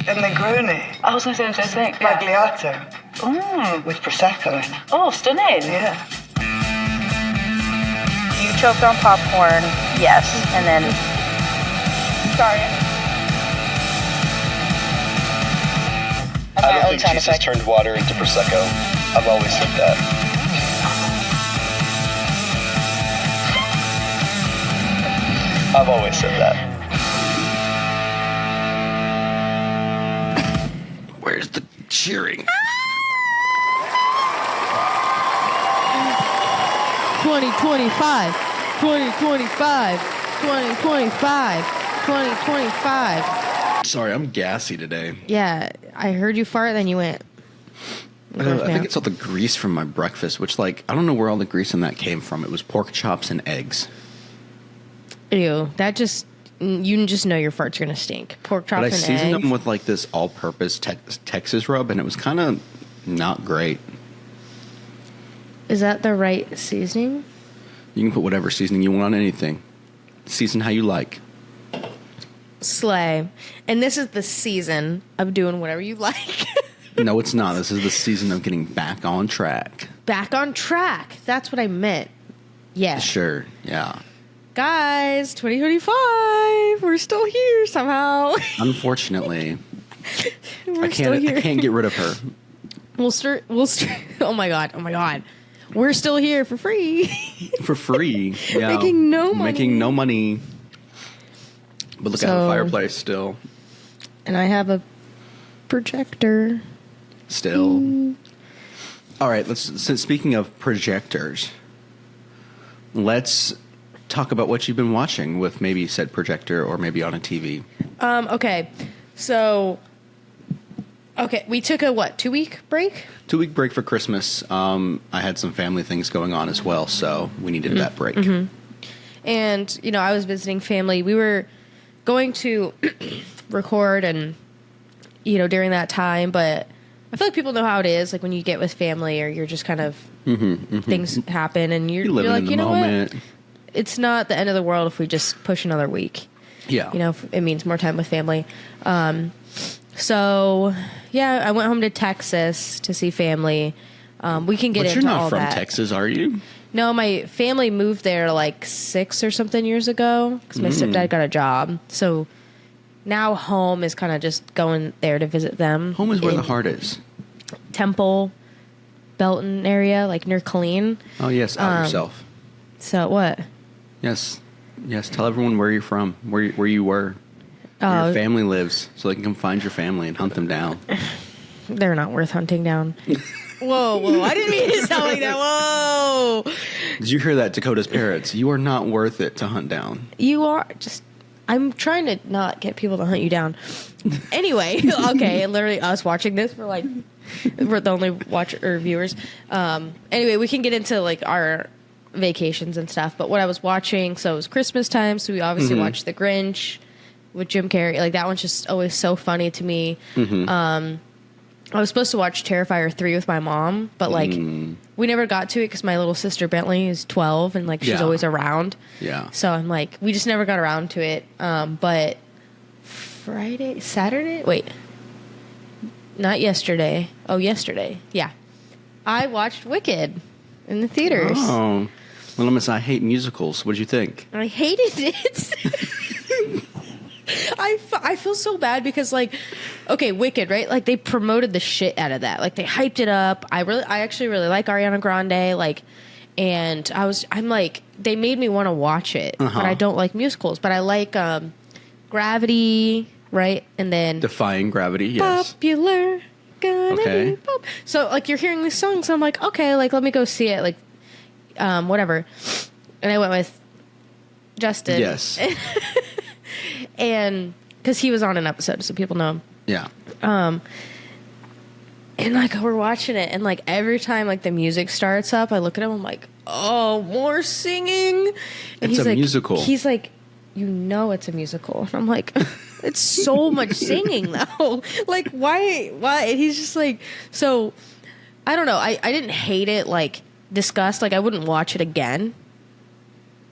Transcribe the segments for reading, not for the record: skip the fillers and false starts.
and Negroni. I was going to say the same thing. Spagliato. Mm. With Prosecco in it. Oh, stunning. Yeah. You choked on popcorn, yes, and then... Sorry. I don't think Jesus turned water into Prosecco. I've always said that. I've always said that. Where's the cheering? 2025, 2025, 2025, 2025. Sorry, I'm gassy today. Yeah, I heard you fart, then you went. I think it's all the grease from my breakfast, which, like, I don't know where all the grease in that came from. It was pork chops and eggs. Ew, that just, you just know your farts are going to stink. Pork chops and eggs. But I seasoned them with, like, this all-purpose Texas rub, and it was kind of not great. Is that the right seasoning? You can put whatever seasoning you want on anything. Season how you like. Slay. And this is the season of doing whatever you like. No, it's not. This is the season of getting back on track. Back on track. That's what I meant. Yeah. Sure, yeah. Guys, 2025. We're still here somehow. Unfortunately. We're still here. I can't get rid of her. We'll start. Oh my god. We're still here for free. For free. Yeah. Making no money. But look, I have a fireplace still. And I have a projector. Still. All right, since speaking of projectors, let's talk about what you've been watching with maybe said projector or maybe on a TV. Okay. So we took a 2-week break? 2-week break for Christmas. I had some family things going on as well, so we needed that break. Mm-hmm. And, I was visiting family. We were going to record and, during that time, but I feel like people know how it is, like when you get with family or you're just kind of, things happen and you're like, in the moment. What? It's not the end of the world if we just push another week. Yeah. It means more time with family. So, yeah, I went home to Texas to see family. We can get into all that. But you're not from Texas, are you? No, my family moved there like 6 or something years ago because my stepdad got a job. So now home is kind of just going there to visit them. Home is where the heart is. Temple, Belton area, like near Killeen. Oh, yes, out yourself. So what? Yes, tell everyone where you're from, where you were. Where your family lives, so they can come find your family and hunt them down. They're not worth hunting down. Whoa, I didn't mean to sound like that. Whoa. Did you hear that, Dakota's parrots? You are not worth it to hunt down. You are I'm trying to not get people to hunt you down. Anyway, okay, literally us watching this, we're the only viewers. Anyway, we can get into like our vacations and stuff, but what I was watching, so it was Christmas time, so we obviously watched The Grinch with Jim Carrey. Like, that one's just always so funny to me. I was supposed to watch Terrifier 3 with my mom, but, like, we never got to it because my little sister Bentley is 12, and, like, she's always around. Yeah. So I'm like, we just never got around to it. But Saturday? Wait. Not yesterday. Oh, yesterday. Yeah. I watched Wicked in the theaters. Oh. Well, Miss, I hate musicals. What did you think? I hated it. I feel so bad because, like, okay, Wicked, right? Like, they promoted the shit out of that. Like, they hyped it up. I actually really like Ariana Grande. Like, and I'm like, they made me want to watch it, but I don't like musicals. But I like Gravity, right? And then Defying Gravity, yes. Popular. Okay. Be pop. So, like, you're hearing these songs, and I'm like, okay, like, let me go see it. Like, whatever. And I went with Justin. Yes. And because he was on an episode, so people know him. Yeah. And like we're watching it, and like every time like the music starts up, I look at him. I'm like, oh, more singing. And it's a like, musical. He's like, it's a musical. And I'm like, it's so much singing though. Like why? And he's just like, so I don't know. I didn't hate it. Like disgust. Like I wouldn't watch it again.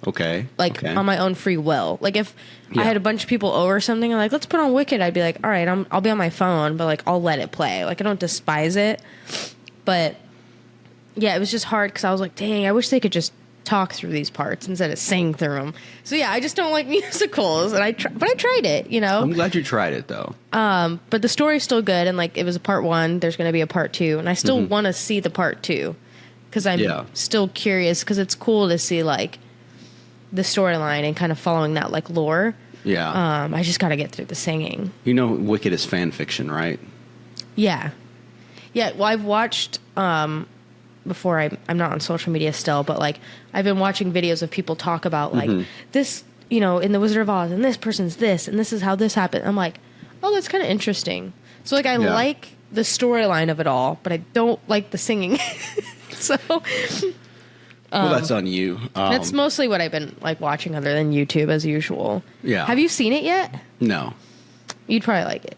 Okay. Like, okay. on my own free will. Like, if I Yeah. had a bunch of people over or something, and like, let's put on Wicked, I'd be like, all right, I'll be on my phone, but, like, I'll let it play. Like, I don't despise it. But, yeah, it was just hard because I was like, dang, I wish they could just talk through these parts instead of sing through them. So, yeah, I just don't like musicals. But I tried it, you know? I'm glad you tried it, though. But the story's still good, and, like, it was a part 1. There's going to be a part 2. And I still want to see the part 2 because I'm still curious because it's cool to see, like, the storyline and kind of following that, like, lore. Yeah. I just got to get through the singing. You know Wicked is fan fiction, right? Yeah. Yeah, well, I've watched, before I'm not on social media still, but, like, I've been watching videos of people talk about, like, this, you know, in The Wizard of Oz, and this person's this, and this is how this happened. I'm like, oh, that's kind of interesting. So, like, I like the storyline of it all, but I don't like the singing. So... well, that's on you. That's mostly what I've been, like, watching other than YouTube, as usual. Yeah. Have you seen it yet? No. You'd probably like it.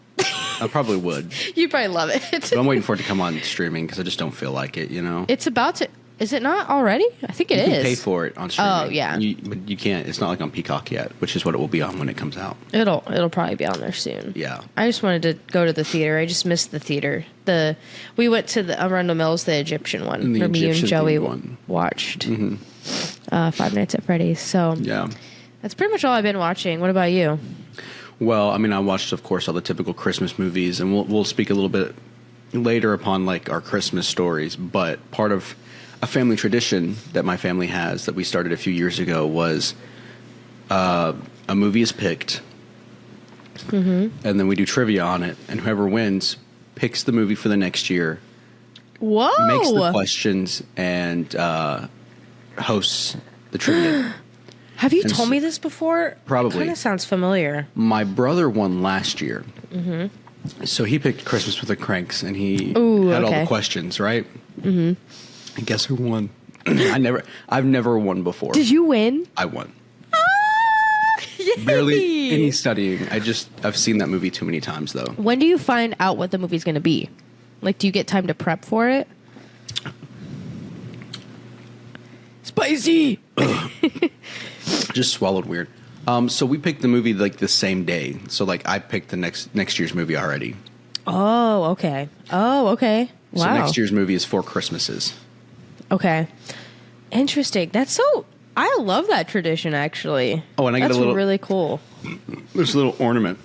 I probably would. You'd probably love it. But I'm waiting for it to come on streaming because I just don't feel like it, you know? It's about to... Is it not already? I think it is. You can pay for it on streaming. Oh, yeah. But you can't. It's not like on Peacock yet, which is what it will be on when it comes out. It'll probably be on there soon. Yeah. I just wanted to go to the theater. I just missed the theater. We went to the Arundel Mills, the Egyptian one, The where me and Egyptian Joey one. watched 5 Nights at Freddy's. So Yeah. that's pretty much all I've been watching. What about you? Well, I mean, I watched, of course, all the typical Christmas movies, and we'll speak a little bit later upon, like, our Christmas stories. But part of a family tradition that my family has that we started a few years ago was a movie is picked, and then we do trivia on it, and whoever wins picks the movie for the next year, Whoa! makes the questions, and hosts the trivia. Have you And told me this before? Probably. It kind of sounds familiar. My brother won last year. So he picked Christmas with the Cranks, and he Ooh, had all okay. the questions, right? And guess who won? I've never won before. Did you win? I won. Yay! Barely any studying. I've seen that movie too many times, though. When do you find out what the movie's going to be? Like, do you get time to prep for it? Spicy! Just swallowed weird. So we picked the movie like the same day. So like I picked the next year's movie already. Oh, okay. Wow. So next year's movie is Four Christmases. Okay. Interesting. That's so... I love that tradition, actually. Oh, and I get That's a little... really cool. There's a little ornament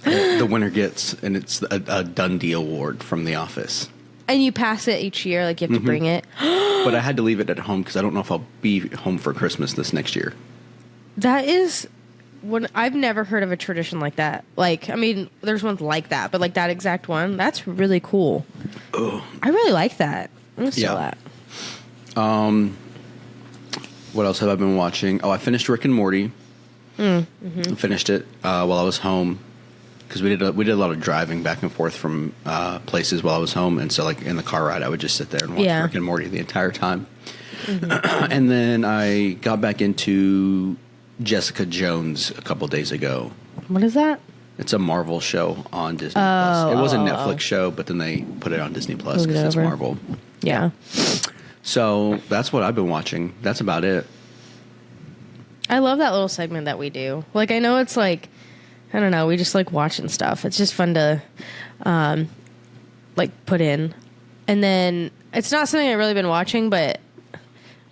the winner gets, and it's a Dundee Award from The Office. And you pass it each year, like you have to bring it. But I had to leave it at home because I don't know if I'll be home for Christmas this next year. That is... I've never heard of a tradition like that. Like, I mean, there's ones like that, but like that exact one, that's really cool. Oh. I really like that. I'm gonna steal that. What else have I been watching? Oh, I finished Rick and Morty. I finished it while I was home because we did a lot of driving back and forth from places while I was home, and so like in the car ride, I would just sit there and watch Rick and Morty the entire time. And then I got back into Jessica Jones a couple days ago. What is that? It's a Marvel show on Disney Plus. It was a Netflix show, but then they put it on Disney Plus because it's Marvel. Yeah. So that's what I've been watching. That's about it. I love that little segment that we do. Like, I know it's like, I don't know, we just like watching stuff. It's just fun to, like, put in. And then, it's not something I've really been watching, but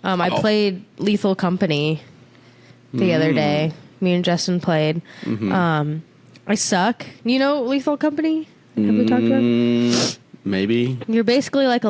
I played Lethal Company the other day. Me and Justin played. I suck. You know Lethal Company? Have we talked about it? Maybe. You're basically like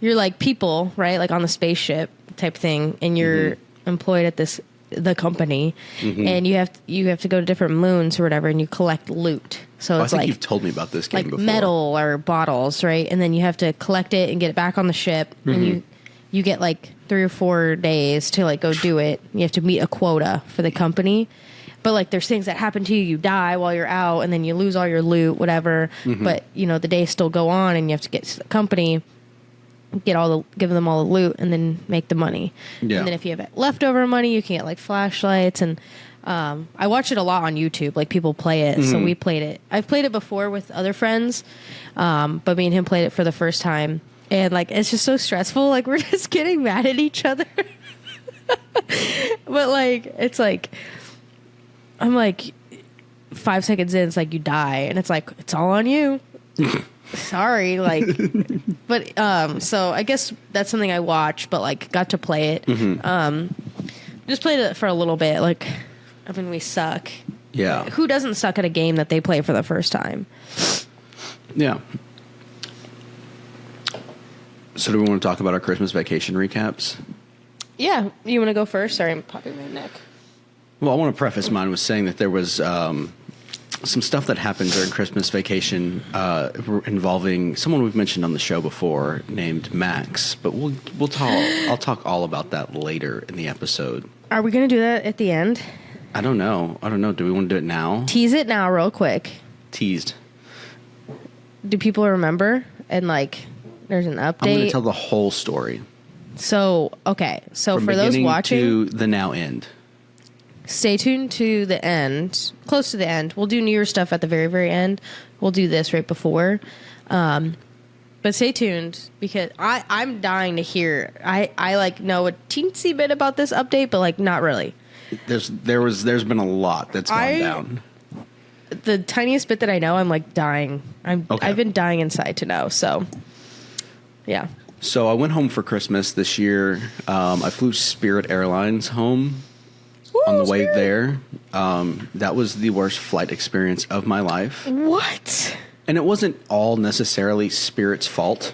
you're like people, right? Like on the spaceship type thing, and you're employed at the company, and you have to go to different moons or whatever, and you collect loot. So it's I think like you've told me about this game like before. metal or bottles, right? And then you have to collect it and get it back on the ship, and you get like 3 or 4 days to like go do it. You have to meet a quota for the company. But, like, there's things that happen to you. You die while you're out, and then you lose all your loot, whatever. But, you know, the days still go on, and you have to get to the company, give them all the loot, and then make the money. Yeah. And then if you have leftover money, you can get, like, flashlights. And I watch it a lot on YouTube. Like, people play it, so we played it. I've played it before with other friends, but me and him played it for the first time. And, like, it's just so stressful. Like, we're just getting mad at each other. But like, it's like, I'm like 5 seconds in, it's like you die, and it's like it's all on you. Sorry, like, but so I guess that's something I watched, but like got to play it. Just played it for a little bit. Like, I mean, we suck. Yeah. Who doesn't suck at a game that they play for the first time? Yeah. So do we want to talk about our Christmas vacation recaps? Yeah, you want to go first? Sorry, I'm popping my neck. Well, I want to preface mine with saying that there was some stuff that happened during Christmas vacation involving someone we've mentioned on the show before named Max, but we'll talk. I'll talk all about that later in the episode. Are we going to do that at the end? I don't know. Do we want to do it now? Tease it now real quick. Teased. Do people remember? And like, there's an update. I'm going to tell the whole story. So, okay. So From for those beginning watching, to the now end. stay tuned to the end, close to the end. We'll do New Year's stuff at the very, very end. We'll do this right before. But stay tuned because I'm dying to hear. I like know a teensy bit about this update, but like not really. There's been a lot that's gone down. The tiniest bit that I know, I'm like dying. I've been dying inside to know. So, yeah. So I went home for Christmas this year. I flew Spirit Airlines home. On the way there, that was the worst flight experience of my life. What? And it wasn't all necessarily Spirit's fault.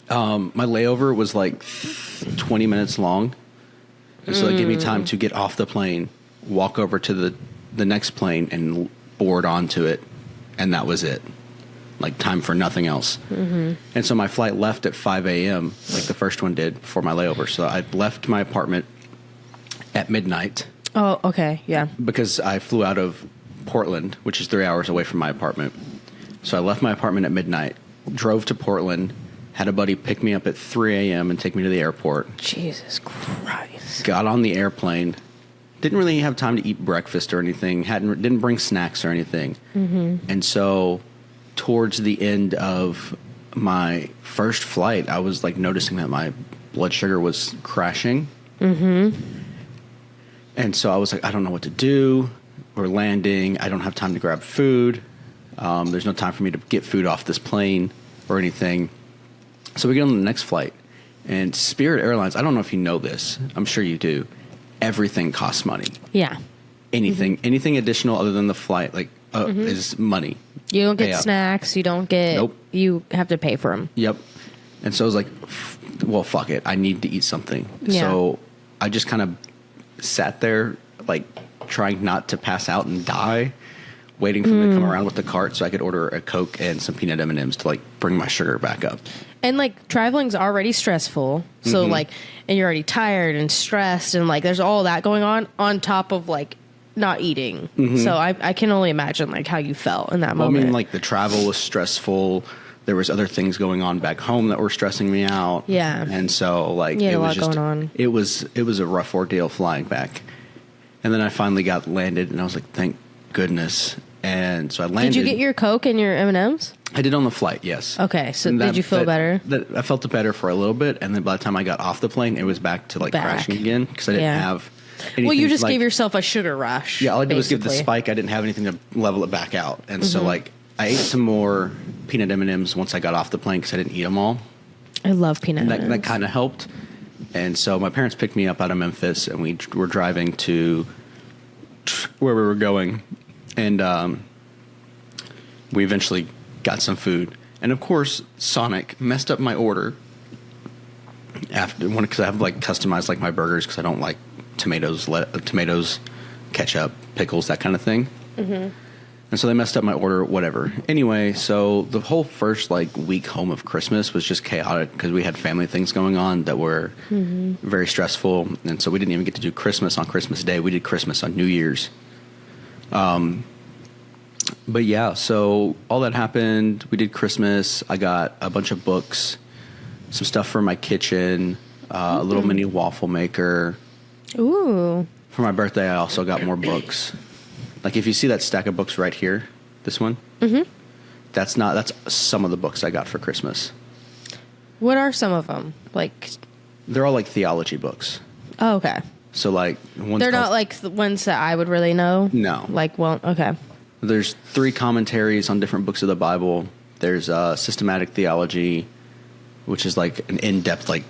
My layover was like 20 minutes long. And so it gave me time to get off the plane, walk over to the next plane, and board onto it. And that was it. Like, time for nothing else. Mm-hmm. And so my flight left at 5 a.m., like the first one did, before my layover. So I left my apartment at midnight. Oh, okay, yeah. Because I flew out of Portland, which is 3 hours away from my apartment. So I left my apartment at midnight, drove to Portland, had a buddy pick me up at 3 a.m. and take me to the airport. Jesus Christ. Got on the airplane. Didn't really have time to eat breakfast or anything. Didn't bring snacks or anything. Mm-hmm. And so towards the end of my first flight, I was like noticing that my blood sugar was crashing. Mm-hmm. And so I was like, I don't know what to do. We're landing. I don't have time to grab food. There's no time for me to get food off this plane or anything. So we get on the next flight. And Spirit Airlines, I don't know if you know this. I'm sure you do. Everything costs money. Yeah. Anything. Mm-hmm. Anything additional other than the flight is money. You don't get snacks. You don't get... Nope. You have to pay for them. Yep. And so I was like, well, fuck it. I need to eat something. Yeah. So I just kind of sat there, like, trying not to pass out and die, waiting for them to come around with the cart so I could order a Coke and some peanut M&Ms to, like, bring my sugar back up. And, like, traveling's already stressful. So, like, and you're already tired and stressed and, like, there's all that going on top of, like, not eating. So I can only imagine, like, how you felt in that moment. I mean, like, the travel was stressful. There was other things going on back home that were stressing me out. Yeah. And so, like, you had it a was lot just, going on. It was a rough ordeal flying back. And then I finally got landed, and I was like, thank goodness. And so I landed. Did you get your Coke and your M&Ms? I did on the flight, yes. Okay, so did you feel better? I felt better for a little bit, and then by the time I got off the plane, it was back to, like, crashing again, because I didn't have anything. Well, you just like, gave yourself a sugar rush. Yeah, all I did was give the spike. I didn't have anything to level it back out. And so, like, I ate some more peanut M&Ms once I got off the plane because I didn't eat them all. I love peanut M&Ms. That kind of helped. And so my parents picked me up out of Memphis, and we were driving to where we were going. And we eventually got some food. And, of course, Sonic messed up my order because I have, like, customized, like, my burgers because I don't like tomatoes, ketchup, pickles, that kind of thing. Mm-hmm. And so they messed up my order, whatever. Anyway, so the whole first, like, week home of Christmas was just chaotic because we had family things going on that were very stressful. And so we didn't even get to do Christmas on Christmas Day. We did Christmas on New Year's. But yeah, so all that happened. We did Christmas. I got a bunch of books, some stuff for my kitchen, a little mini waffle maker. Ooh. For my birthday, I also got more books. Like, if you see that stack of books right here, this one, that's some of the books I got for Christmas. What are some of them? Like, they're all like theology books. Oh, okay. So like one's They're called- not like the ones that I would really know. No. Like, well, okay. There's 3 commentaries on different books of the Bible. There's systematic theology, which is like an in-depth, like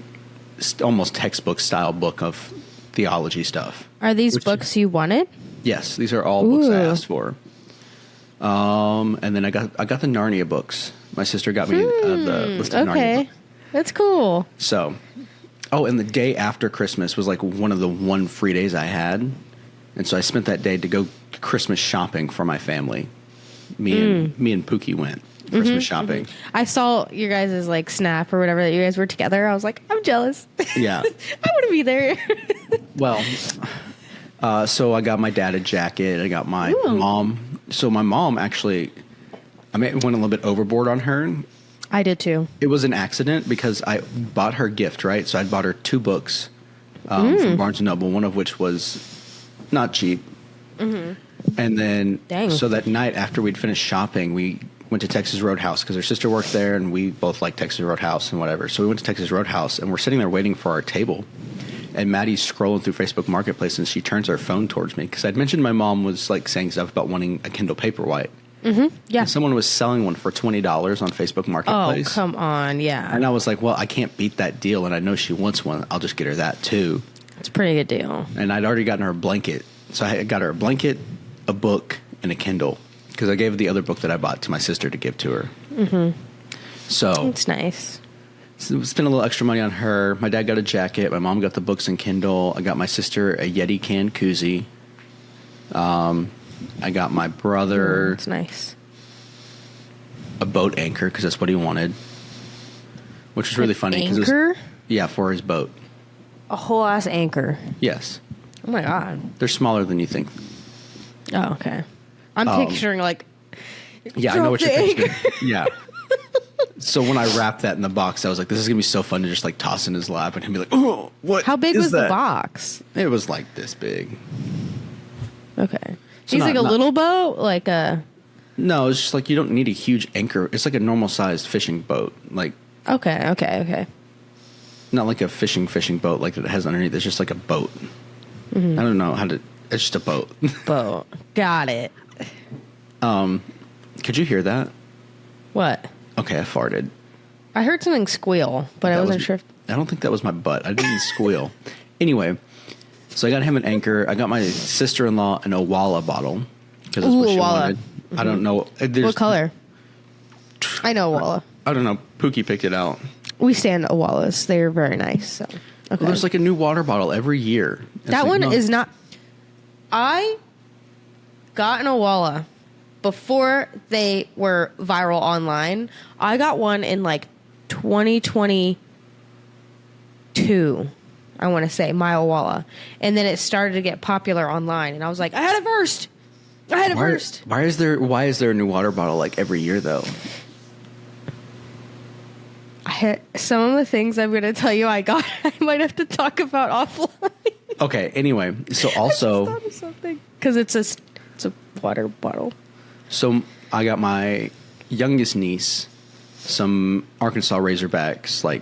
almost textbook style book of theology stuff. Are these books you wanted? Yes, these are all books I Ooh. asked for. And then I got the Narnia books. My sister got me the list of Narnia Okay. books. That's cool. So, and the day after Christmas was like one of the 1 free days I had. And so I spent that day to go Christmas shopping for my family. Me and Pookie went Christmas shopping. I saw your guys' like snap or whatever that you guys were together. I was like, I'm jealous. Yeah. I want to be there. Well, so I got my dad a jacket. I got my mom. So my mom actually, went a little bit overboard on her. I did too. It was an accident because I bought her gift, right? So I bought her 2 books from Barnes & Noble, one of which was not cheap. And then, Dang. so that night after we'd finished shopping, we went to Texas Roadhouse because her sister worked there and we both like Texas Roadhouse and whatever. So we went to Texas Roadhouse and we're sitting there waiting for our table. And Maddie's scrolling through Facebook Marketplace and she turns her phone towards me because I'd mentioned my mom was like saying stuff about wanting a Kindle Paperwhite. Yeah. And someone was selling one for $20 on Facebook Oh, Marketplace. come on. Yeah. And I was like, well, I can't beat that deal. And I know she wants one. I'll just get her that too. It's a pretty good deal. And I'd already gotten her a blanket. So I got her a blanket, a book, and a Kindle. Because I gave the other book that I bought to my sister to give to her. So It's nice. spent a little extra money on her. My dad got a jacket. My mom got the books and Kindle. I got my sister a Yeti can koozie. I got my brother It's nice. a boat anchor because that's what he wanted. Which was really funny. 'cause it was- Anchor? yeah, for his boat. A whole ass anchor. Yes. Oh my God. They're smaller than you think. Oh, okay. I'm picturing like, Yeah, I know Drop what you're the thinking. anchor. Yeah. So when I wrapped that in the box, I was like, this is going to be so fun to just like toss in his lap and him be like, oh, what how big is was the that? box? It was like this big. Okay. So He's not- like a not- little boat, like a. No, it's just like you don't need a huge anchor. It's like a normal sized fishing boat. Like, Okay. not like a fishing boat like that it has underneath. It's just like a boat. I don't know how to. It's just a boat. Boat. Got it. Could you hear that? What? Okay, I farted. I heard something squeal, but I That wasn't was- sure. I don't think that was my butt. I didn't squeal. Anyway, so I got him an anchor. I got my sister-in-law an Owala bottle because that's Ooh, what she Owala. wanted. I don't know. What color? I know Owala. I don't know. Pookie picked it out. We stand Owalas. They're very nice. So. Okay. Well, there's like a new water bottle every year. It's that like, one no. is not. I got an Owala before they were viral online. I got one in like 2022. I want to say my Owala, and then it started to get popular online, and I was like, I had it first. Why is there a new water bottle like every year though? Some of the things I'm going to tell you I got, I might have to talk about offline. Okay. Anyway, so also, Because it's a water bottle. so I got my youngest niece some Arkansas Razorbacks like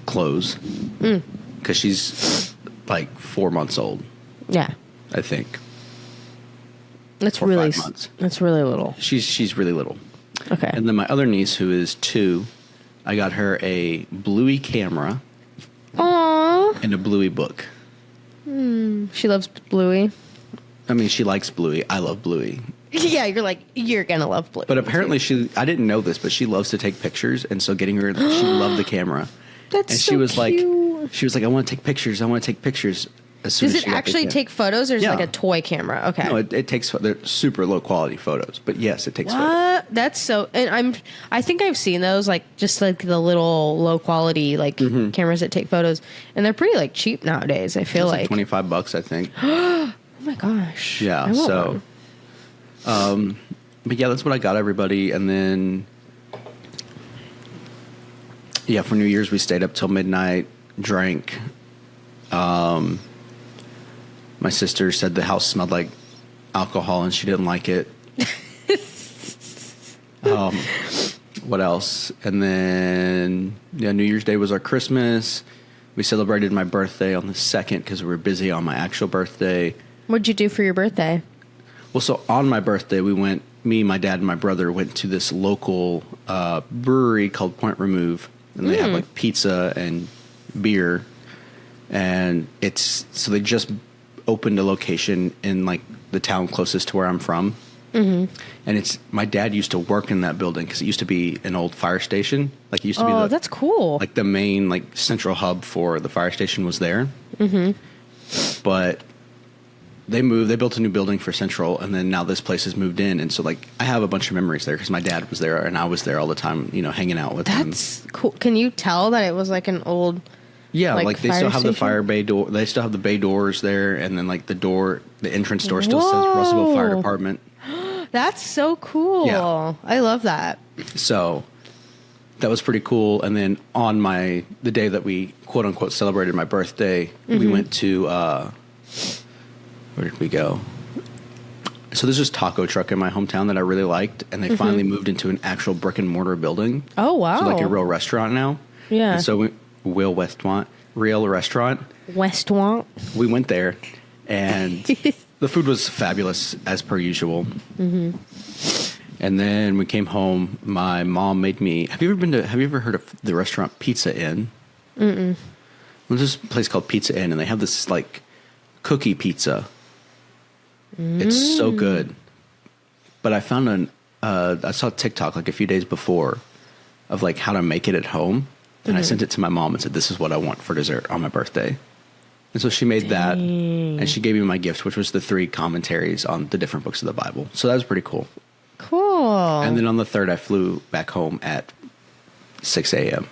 clothes because she's like 4 months old, Yeah. I think. That's Or really 5 months. That's really little. She's really little. Okay. And then my other niece, who is 2, I got her a Bluey camera Aww. and a Bluey book. She loves Bluey. I mean, she likes Bluey. I love Bluey. Yeah, you're gonna love Bluey. But apparently I didn't know this, but she loves to take pictures. And so getting her, she loved the camera. That's And so she was cute. like, I want to take pictures. As soon Does as it she got the actually camera. take photos, or is it Yeah. like a toy camera? Okay. No, it takes, they're super low quality photos. But yes, it takes photos. What? That's so. And I think I've seen those, like just like the little low quality like cameras that take photos, and they're pretty like cheap nowadays. I feel It's like. $25, I think. Oh my gosh. I Yeah. want So, one. but yeah, that's what I got everybody. And then, yeah, for New Year's, we stayed up till midnight, drank. My sister said the house smelled like alcohol and she didn't like it. What else? And then, yeah, New Year's Day was our Christmas. We celebrated my birthday on the 2nd because we were busy on my actual birthday. What'd you do for your birthday? Well, so on my birthday, me, my dad, and my brother went to this local brewery called Point Remove, and they have like pizza and beer, and so they just opened a location in like the town closest to where I'm from, and my dad used to work in that building because it used to be an old fire station. Like it used to be. Oh, that's cool. Like the main like central hub for the fire station was there, but. They built a new building for Central, and then now this place has moved in. And so, like, I have a bunch of memories there because my dad was there, and I was there all the time, hanging out with him. That's cool. Can you tell that it was like an old... Yeah, like they still have station? the fire bay door. They still have the bay doors there, and then, like, the entrance door still says Russellville Fire Department. That's so cool. Yeah. I love that. So, that was pretty cool. And then on the day that we, quote-unquote, celebrated my birthday, we went to... where did we go? So there's this taco truck in my hometown that I really liked, and they finally moved into an actual brick and mortar building. Oh, wow. So like a real restaurant now. Yeah. And so real restaurant. Westwant. We went there, and the food was fabulous as per usual. And then we came home. My mom made me. Have you ever heard of the restaurant Pizza Inn? There's this place called Pizza Inn, and they have this like cookie pizza. It's so good. But I found I saw TikTok like a few days before of like how to make it at home. And I sent it to my mom and said, this is what I want for dessert on my birthday. And so she made that, and she gave me my gift, which was the 3 commentaries on the different books of the Bible. So that was pretty cool. Cool. And then on the 3rd, I flew back home at 6 a.m.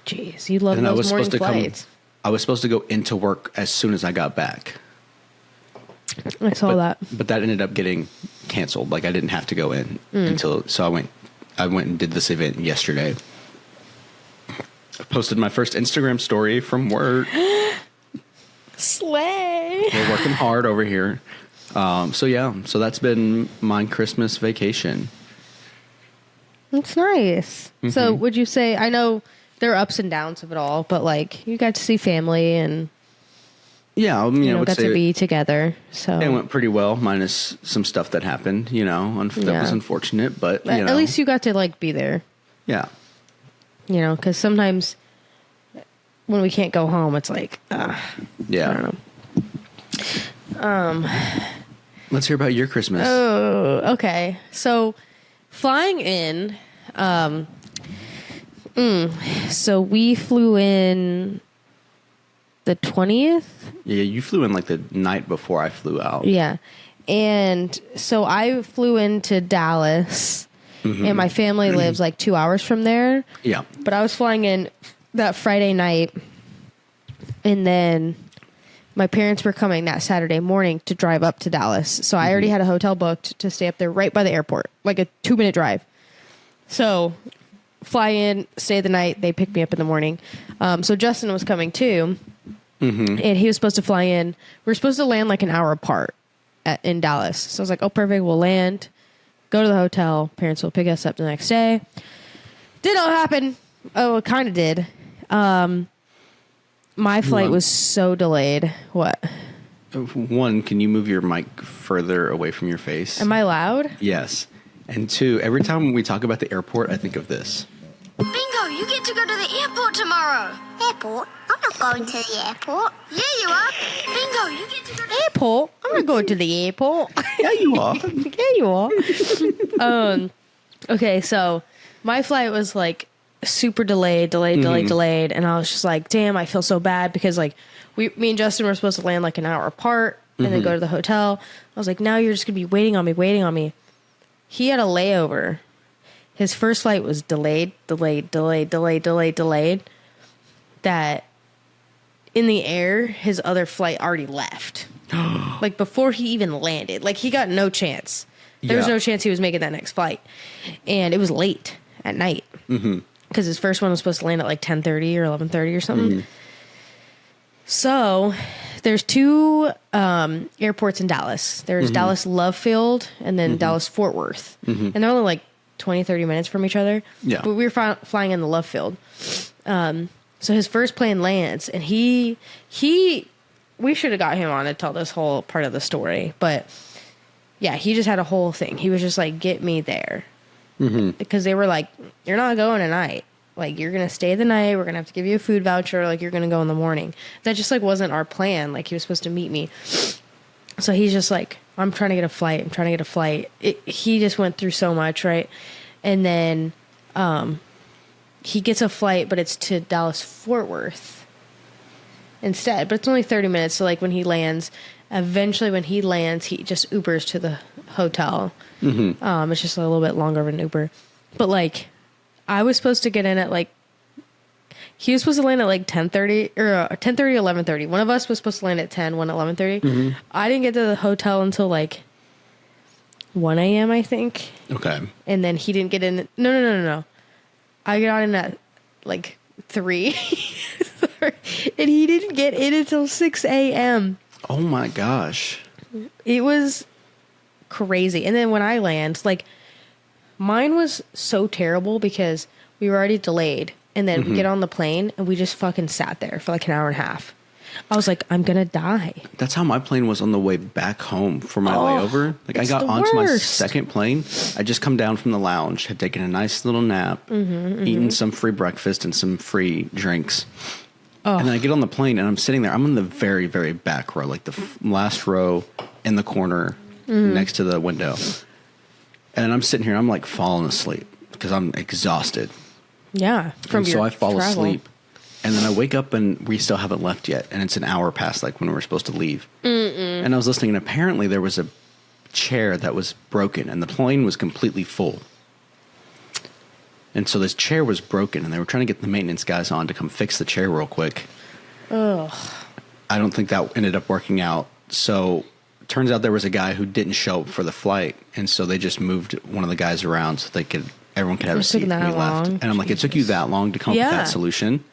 Jeez, you love those morning flights. I was supposed to go into work as soon as I got back. I saw that. But that ended up getting canceled. Like I didn't have to go in so I went and did this event yesterday. I posted my first Instagram story from work. Slay. We're working hard over here. So that's been my Christmas vacation. That's nice. So would you say, I know there are ups and downs of it all, but like you got to see family and I would got say to be together. So it went pretty well, minus some stuff that happened, that was unfortunate, but at least you got to like be there. Yeah. Because sometimes when we can't go home, it's like, yeah. I don't know. Let's hear about your Christmas. Oh, okay. So flying in, so we flew in the 20th. Yeah, you flew in like the night before I flew out. Yeah. And so I flew into Dallas, and my family lives like 2 hours from there. Yeah. But I was flying in that Friday night, and then my parents were coming that Saturday morning to drive up to Dallas. So I already had a hotel booked to stay up there right by the airport, like a 2-minute drive. So fly in, stay the night. They picked me up in the morning. So Justin was coming too, and he was supposed to fly in. We were supposed to land like an hour apart in Dallas. So I was like, oh, perfect. We'll land, go to the hotel. Parents will pick us up the next day. Did not happen. Oh, it kind of did. My flight was so delayed. What? One, can you move your mic further away from your face? Am I loud? Yes. And 2, every time we talk about the airport, I think of this. Bingo, you get to go to the airport tomorrow. Airport? I'm not going to the airport. Yeah, you are. Bingo, you get to go to the Airport? I'm not going to the airport. Yeah, you are. Yeah, you are. Okay, so my flight was like super delayed, and I was just like, damn, I feel so bad because like me and Justin were supposed to land like an hour apart and then go to the hotel. I was like, now you're just gonna be waiting on me. He had a layover. His first flight was delayed. That in the air, his other flight already left. Like before he even landed. Like he got no chance. There was no chance he was making that next flight. And it was late at night. Because his first one was supposed to land at like 10:30 or 11:30 or something. So there's 2 airports in Dallas. There's Dallas Love Field and then Dallas Fort Worth. And they're only like 20, 30 minutes from each other. Yeah. But we were flying in the Love Field. So his first plane lands, and we should have got him on to tell this whole part of the story, but yeah, he just had a whole thing. He was just like, get me there. Because they were like, you're not going tonight. Like, you're going to stay the night. We're going to have to give you a food voucher. Like, you're going to go in the morning. That just like wasn't our plan. Like, he was supposed to meet me. So he's just like, I'm trying to get a flight. He just went through so much, right? And then he gets a flight, but it's to Dallas Fort Worth instead. But it's only 30 minutes. So like when he lands, he just Ubers to the hotel. It's just a little bit longer of an Uber. But like, I was supposed to get in at like, he was supposed to land at like 10:30 or 10:30, 11:30. One of us was supposed to land at 10, one at 11:30. I didn't get to the hotel until like 1 a.m. I think. Okay. And then he didn't get in. No. I got in at like 3. And he didn't get in until 6 a.m. Oh my gosh. It was crazy. And then when I land, like, mine was so terrible because we were already delayed. And then we get on the plane and we just fucking sat there for like an hour and a half. I was like, I'm going to die. That's how my plane was on the way back home for my layover. Like, I got onto my second plane. I just come down from the lounge, had taken a nice little nap, eaten some free breakfast and some free drinks. And then I get on the plane and I'm sitting there. I'm in the very, very back row, like the last row in the corner next to the window. And I'm sitting here and I'm like falling asleep because I'm exhausted. Yeah. So I fall asleep. And then I wake up and we still haven't left yet. And it's an hour past like when we were supposed to leave. And I was listening and apparently there was a chair that was broken and the plane was completely full. And so this chair was broken and they were trying to get the maintenance guys on to come fix the chair real quick. I don't think that ended up working out. So it turns out there was a guy who didn't show up for the flight. And so they just moved one of the guys around so everyone could have a seat and we left. And I'm like, it took you that long to come up with that solution?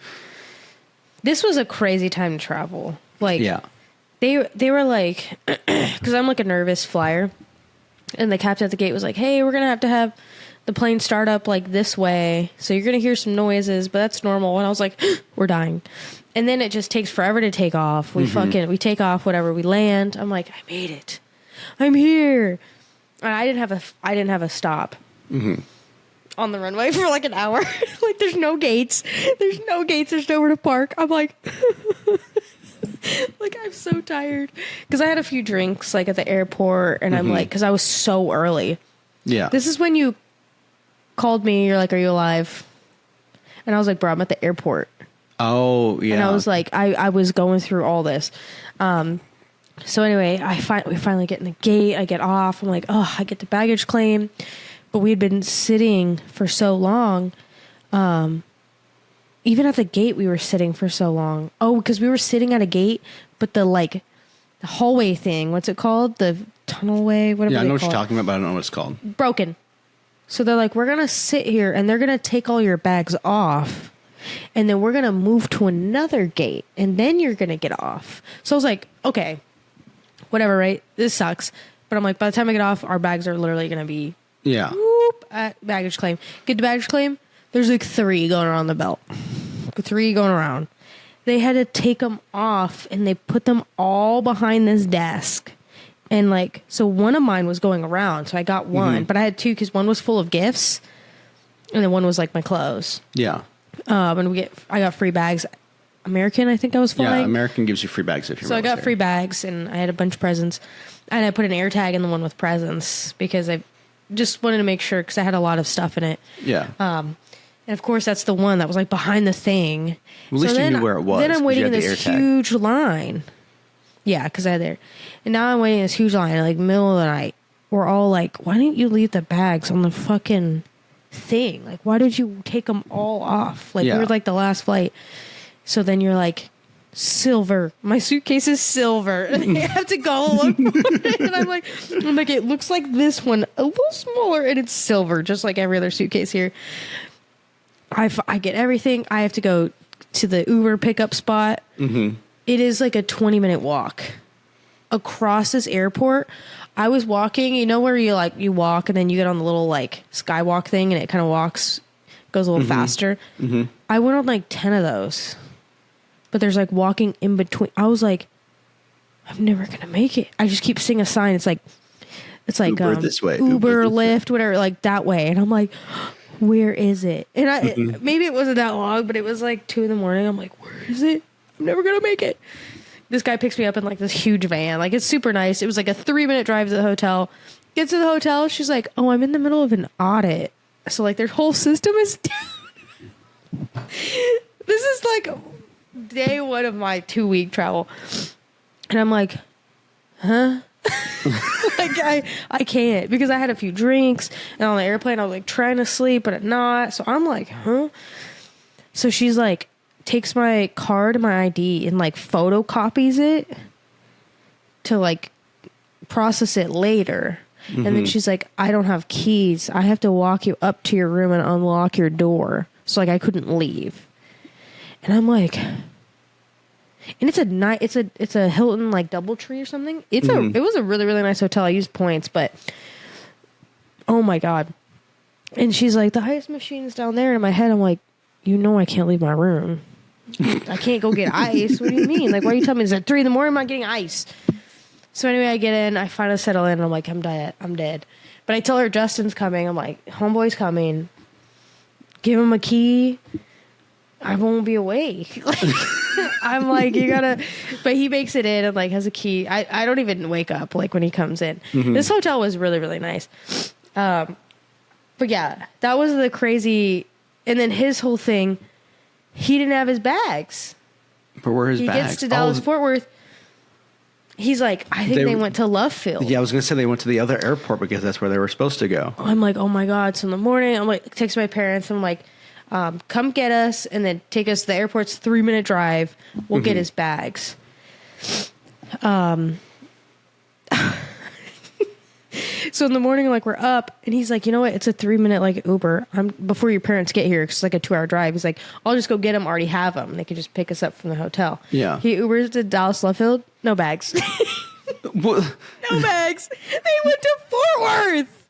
This was a crazy time to travel. Like, they were like, because I'm like a nervous flyer. And the captain at the gate was like, hey, we're going to have the plane start up like this way. So you're going to hear some noises, but that's normal. And I was like, we're dying. And then it just takes forever to take off. We take off, whatever. We land. I'm like, I made it. I'm here. And I didn't have a stop on the runway for like an hour. Like, there's no gates. There's nowhere to park. I'm like, like, I'm so tired. Because I had a few drinks like at the airport. And I'm like, because I was so early. Yeah. This is when you called me. You're like, are you alive? And I was like, bro, I'm at the airport. Oh, yeah. And I was like, I was going through all this. So anyway, we finally get in the gate. I get off. I'm like, oh, I get the baggage claim. But we had been sitting for so long. Even at the gate, we were sitting for so long. Oh, because we were sitting at a gate, but the hallway thing, what's it called? The tunnelway, whatever. Yeah, I know what you're talking about, but I don't know what it's called. Broken. So they're like, we're going to sit here and they're going to take all your bags off. And then we're going to move to another gate. And then you're going to get off. So I was like, okay, whatever, right? This sucks. But I'm like, by the time I get off, our bags are literally going to be at baggage claim. Get to baggage claim. There's like 3 going around the belt. 3 going around. They had to take them off and they put them all behind this desk. And like, so one of mine was going around. So I got one, but I had 2 because one was full of gifts. And then one was like my clothes. Yeah. And I got free bags. American, I think I was flying. Yeah, American gives you free bags if you're So I got free bags and I had a bunch of presents. And I put an air tag in the one with presents because I just wanted to make sure because I had a lot of stuff in it. Yeah. And of course, that's the one that was like behind the thing. Well, at least you knew where it was. Then I'm waiting in this huge line. Yeah, because I had there. And now I'm waiting in this huge line, like middle of the night. We're all like, why didn't you leave the bags on the fucking thing? Like, why did you take them all off? Like, we were like the last flight. So then you're like, silver. My suitcase is silver. And I have to go look for it. And I'm like, it looks like this one, a little smaller, and it's silver, just like every other suitcase here. I get everything. I have to go to the Uber pickup spot. It is like a 20-minute walk across this airport. I was walking, you know where you walk and then you get on the little like skywalk thing and it kind of goes a little faster. I I went on like 10 of those. But there's like walking in between. I was like, I'm never going to make it. I just keep seeing a sign. It's like Uber this way. Uber, this Lyft, whatever, like that way. And I'm like, where is it? And maybe it wasn't that long, but it was like 2 a.m. I'm like, where is it? I'm never going to make it. This guy picks me up in like this huge van. Like, it's super nice. It was like a 3-minute drive to the hotel. Gets to the hotel. She's like, oh, I'm in the middle of an audit. So like their whole system is down. This is like day 1 of my 2-week travel. And I'm like, huh? Like I can't, because I had a few drinks and on the airplane I was like trying to sleep but not. So I'm like, huh? So she's like, takes my card, my ID, and like photocopies it to like process it later. And then she's like, I don't have keys. I have to walk you up to your room and unlock your door. So like I couldn't leave. And I'm like, and it's a Hilton like DoubleTree or something. It was a really, really nice hotel. I used points, but oh my God. And she's like, the ice machine's down there. And in my head, I'm like, I can't leave my room. I can't go get ice. What do you mean? Like, why are you telling me? It's at 3 a.m. I'm not getting ice. So anyway, I get in, I finally settle in, and I'm like, I'm dead. But I tell her Justin's coming. I'm like, homeboy's coming. Give him a key. I won't be awake. I'm like, you gotta, but he makes it in and like has a key. I don't even wake up like when he comes in. This hotel was really, really nice. But yeah, that was the crazy. And then his whole thing, he didn't have his bags. But where are his bags? He gets to Dallas Fort Worth. He's like, I think they went to Love Field. Yeah, I was going to say they went to the other airport because that's where they were supposed to go. I'm like, oh my God. So in the morning, I'm like, text my parents. I'm like, come get us and then take us to the airport's 3-minute drive. We'll get his bags. So in the morning, like, we're up and he's like, you know what? It's a 3-minute like Uber. Before your parents get here, 'cause it's like a 2-hour drive. He's like, I'll just go get them. Already have them. They can just pick us up from the hotel. Yeah. He Ubers to Dallas Love Field. No bags. What? No bags. They went to Fort Worth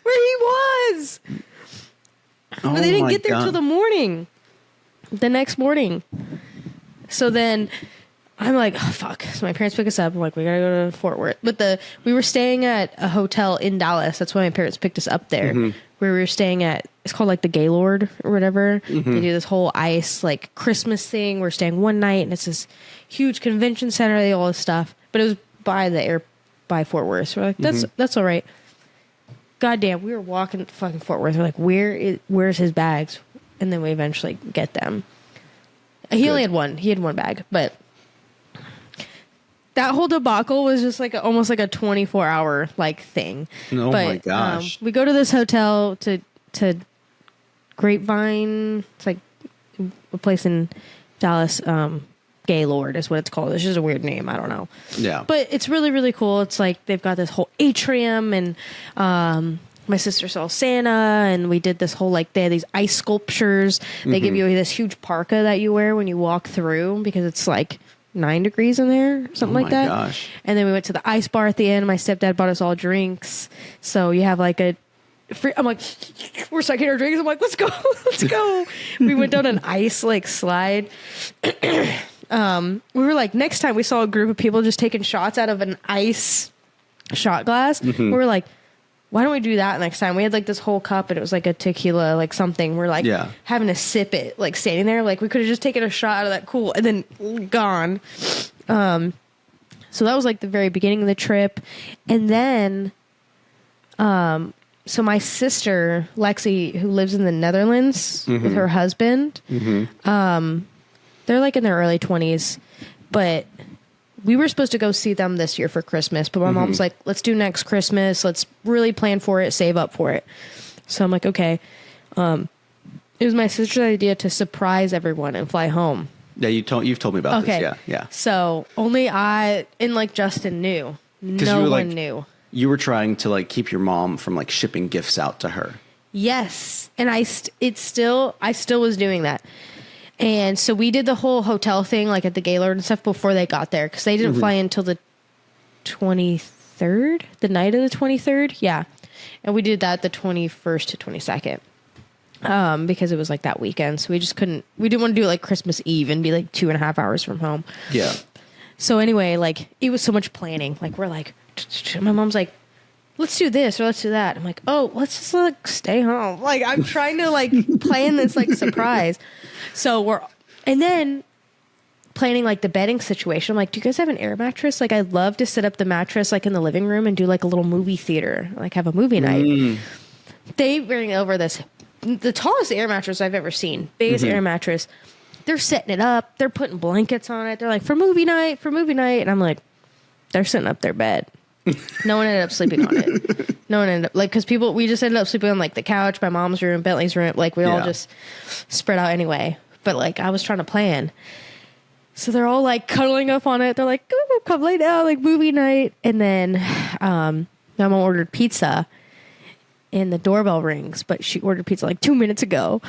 where he was. Oh, but they didn't get there till the next morning. So then I'm like, oh, fuck. So my parents pick us up. I'm like, we gotta go to Fort Worth. But we were staying at a hotel in Dallas. That's why my parents picked us up there. Where we were staying at, it's called like the Gaylord or whatever. They do this whole ice like Christmas thing. We're staying one night and it's this huge convention center. They all this stuff. But it was by Fort Worth. So we're like, that's all right. Goddamn, we were walking to fucking Fort Worth. We're like, where's his bags? And then we eventually get them. He only had one. He had one bag, but that whole debacle was just like almost like a 24-hour like thing. Oh my gosh! We go to this hotel to Grapevine. It's like a place in Dallas. Gaylord is what it's called. It's just a weird name. I don't know. Yeah. But it's really, really cool. It's like they've got this whole atrium and my sister saw Santa and we did this whole like they had these ice sculptures. They give you this huge parka that you wear when you walk through because it's like 9 degrees in there, something like that. Gosh. And then we went to the ice bar at the end. My stepdad bought us all drinks. So you have like a I'm like, we're sucking our drinks. I'm like, let's go. Let's go. We went down an ice like slide. We were like, next time we saw a group of people just taking shots out of an ice shot glass. We were like, why don't we do that next time? We had like this whole cup and it was like a tequila, like something. We're like having to sip it, like standing there. Like we could have just taken a shot out of that cool and then gone. So that was like the very beginning of the trip. And then, so my sister, Lexi, who lives in the Netherlands with her husband, they're like in their early 20s, but we were supposed to go see them this year for Christmas, but my mom's like, let's do next Christmas. Let's really plan for it, save up for it. So I'm like, okay. It was my sister's idea to surprise everyone and fly home. Yeah, you've told me about this. Yeah. So only I and like Justin knew. No one knew. You were trying to like keep your mom from like shipping gifts out to her. Yes, and I still was doing that. And so we did the whole hotel thing, like at the Gaylord and stuff, before they got there, because they didn't fly until the 23rd, the night of the 23rd. Yeah. And we did that the 21st to 22nd. because it was like that weekend. So we didn't want to do it like Christmas Eve and be like 2.5 hours from home. Yeah. So anyway, like it was so much planning. Like we're like, my mom's like, let's do this or let's do that. I'm like, oh, let's just like stay home. Like I'm trying to like plan this like surprise. So and then planning like the bedding situation. I'm like, do you guys have an air mattress? Like I'd love to set up the mattress like in the living room and do like a little movie theater, like have a movie night. They bring over the tallest air mattress I've ever seen. Biggest air mattress. They're setting it up. They're putting blankets on it. They're like, for movie night. And I'm like, they're setting up their bed. No one ended up sleeping on it. No one ended up, like, because we just ended up sleeping on, like, the couch, my mom's room, Bentley's room. Like, we all just spread out anyway. But, like, I was trying to plan. So they're all, like, cuddling up on it. They're like, oh, come lay down, like, movie night. And then my mom ordered pizza. And the doorbell rings, but she ordered pizza like 2 minutes ago.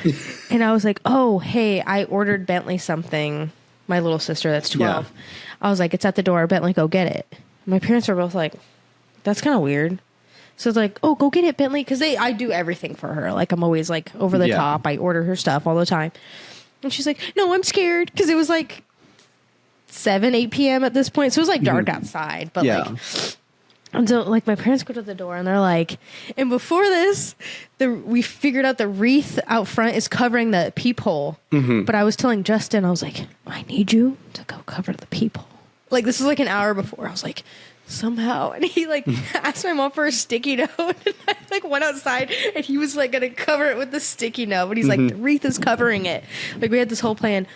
And I was like, oh, hey, I ordered Bentley something. My little sister, that's 12. Yeah. I was like, it's at the door. Bentley, go get it. My parents were both like, that's kind of weird. So it's like, oh, go get it, Bentley. Because I do everything for her. Like, I'm always like over the top. I order her stuff all the time. And she's like, no, I'm scared. Because it was like 8 p.m. at this point. So it was like dark outside. But like... And so, like, my parents go to the door, and they're like, and before this, we figured out the wreath out front is covering the peephole. But I was telling Justin, I was like, I need you to go cover the peephole. Like, this was like an hour before. I was like, somehow. And he, like, asked my mom for a sticky note. And I, like, went outside, and he was, like, going to cover it with the sticky note. But he's like, the wreath is covering it. Like, we had this whole plan.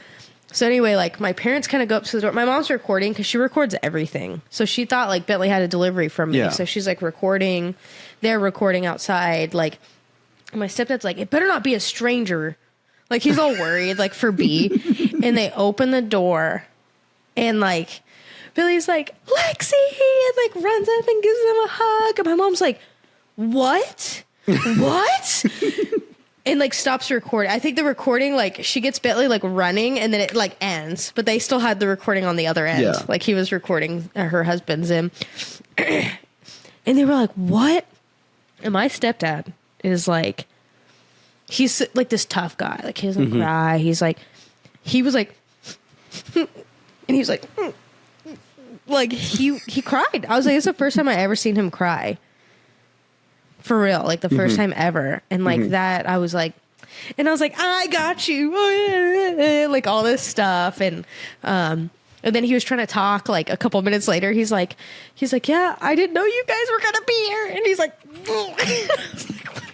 So anyway, like, my parents kind of go up to the door. My mom's recording because she records everything. So she thought, like, Bentley had a delivery from me. Yeah. So she's, like, recording. They're recording outside. Like, my stepdad's like, it better not be a stranger. Like, he's all worried, like, for B. And they open the door. And, like, Billy's like, Lexi! And, like, runs up and gives them a hug. And my mom's like, what? What? And, like, stops recording. I think the recording, like, she gets Bentley, like, running, and then it, like, ends. But they still had the recording on the other end. Yeah. Like, he was recording her husband's in. And they were like, what? And my stepdad is, like, he's, like, this tough guy. Like, he doesn't cry. He's, like, he was, like, and he was, like, he cried. I was like, it's the first time I ever seen him cry. For real, like the first time ever. And like that, I was like, I got you. Like all this stuff. And then he was trying to talk like a couple minutes later. He's like, yeah, I didn't know you guys were going to be here. And he's like, what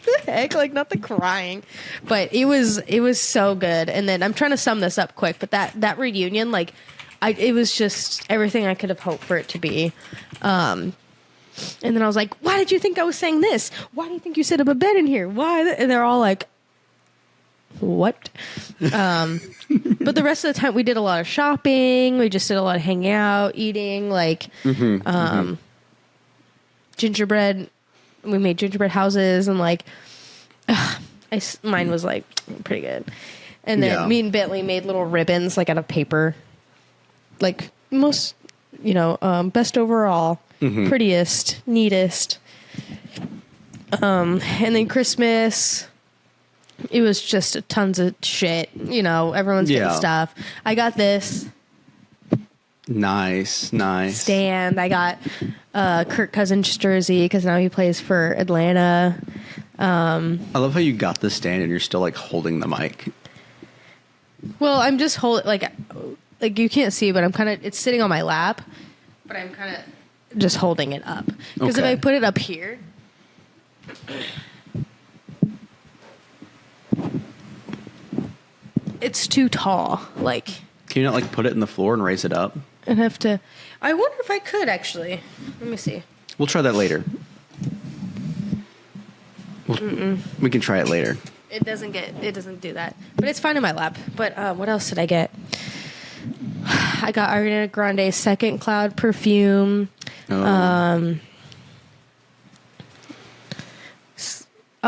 the heck? Like not the crying, but it was so good. And then I'm trying to sum this up quick, but that reunion, like it was just everything I could have hoped for it to be. And then I was like, why did you think I was saying this? Why do you think you set up a bed in here? Why? And they're all like, what? But the rest of the time we did a lot of shopping. We just did a lot of hanging out, eating, like gingerbread. We made gingerbread houses and like, mine was like pretty good. And then me and Bentley made little ribbons like out of paper. Like most, best overall. Prettiest, neatest. And then Christmas, it was just tons of shit. Everyone's getting stuff. I got this. Nice. Stand. I got Kirk Cousins' jersey because now he plays for Atlanta. I love how you got the stand and you're still like holding the mic. Well, I'm just holding like you can't see, but it's sitting on my lap, but I'm kind of just holding it up because if I put it up here, it's too tall. Like, can you not like put it in the floor and raise it up? I'd have to. I wonder if I could actually. Let me see. We'll try that later. We can try it later. It doesn't do that, but it's fine in my lap. But what else did I get? I got Ariana Grande's Second Cloud perfume.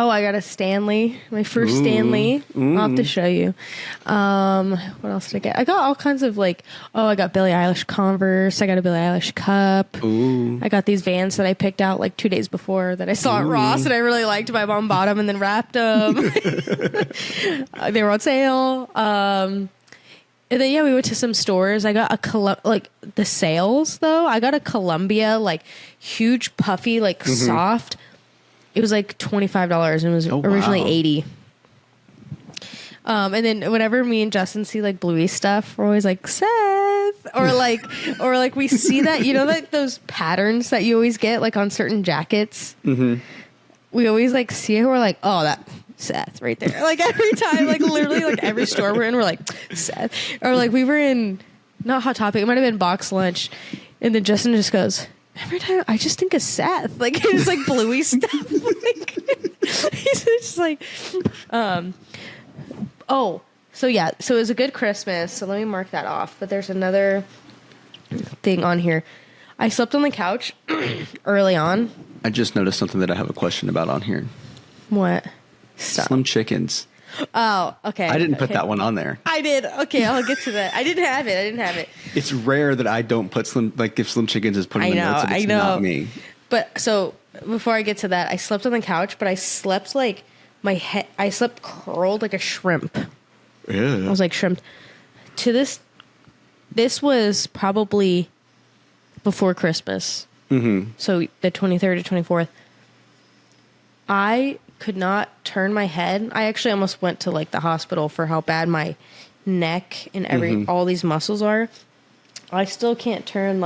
Oh, I got a Stanley. My first Stanley. I'll have to show you. What else did I get? I got all kinds of I got Billie Eilish Converse. I got a Billie Eilish cup. Ooh. I got these Vans that I picked out 2 days before that I saw at Ross and I really liked. My mom bought them and then wrapped them. They were on sale. And then we went to some stores. I got the sales though. I got a Columbia huge puffy soft. It was $25 and it was originally $80. And then whenever me and Justin see Bluey stuff, we're always like, Seth, or we see that, those patterns that you always get on certain jackets. Mm-hmm. We always see it. We're like, oh, that Seth right there. Every time, literally every store we're in, we're like, Seth. Or we were in, not Hot Topic, it might have been Box Lunch. And then Justin just goes, every time I just think of Seth. It's Bluey stuff. He's just so it was a good Christmas. So let me mark that off. But there's another thing on here. I slept on the couch early on. I just noticed something that I have a question about on here. What? Stop. Slim chickens. Oh, okay. I didn't put that one on there. I did. Okay, I'll get to that. I didn't have it. It's rare that I don't put if Slim Chickens is putting the notes, and it's not me. But so before I get to that, I slept on the couch, but I slept my head. I slept curled like a shrimp. Yeah. I was shrimp. To this was probably before Christmas. Mm-hmm. So the 23rd to 24th. I could not turn my head. I actually almost went to the hospital for how bad my neck and all these muscles are. I still can't turn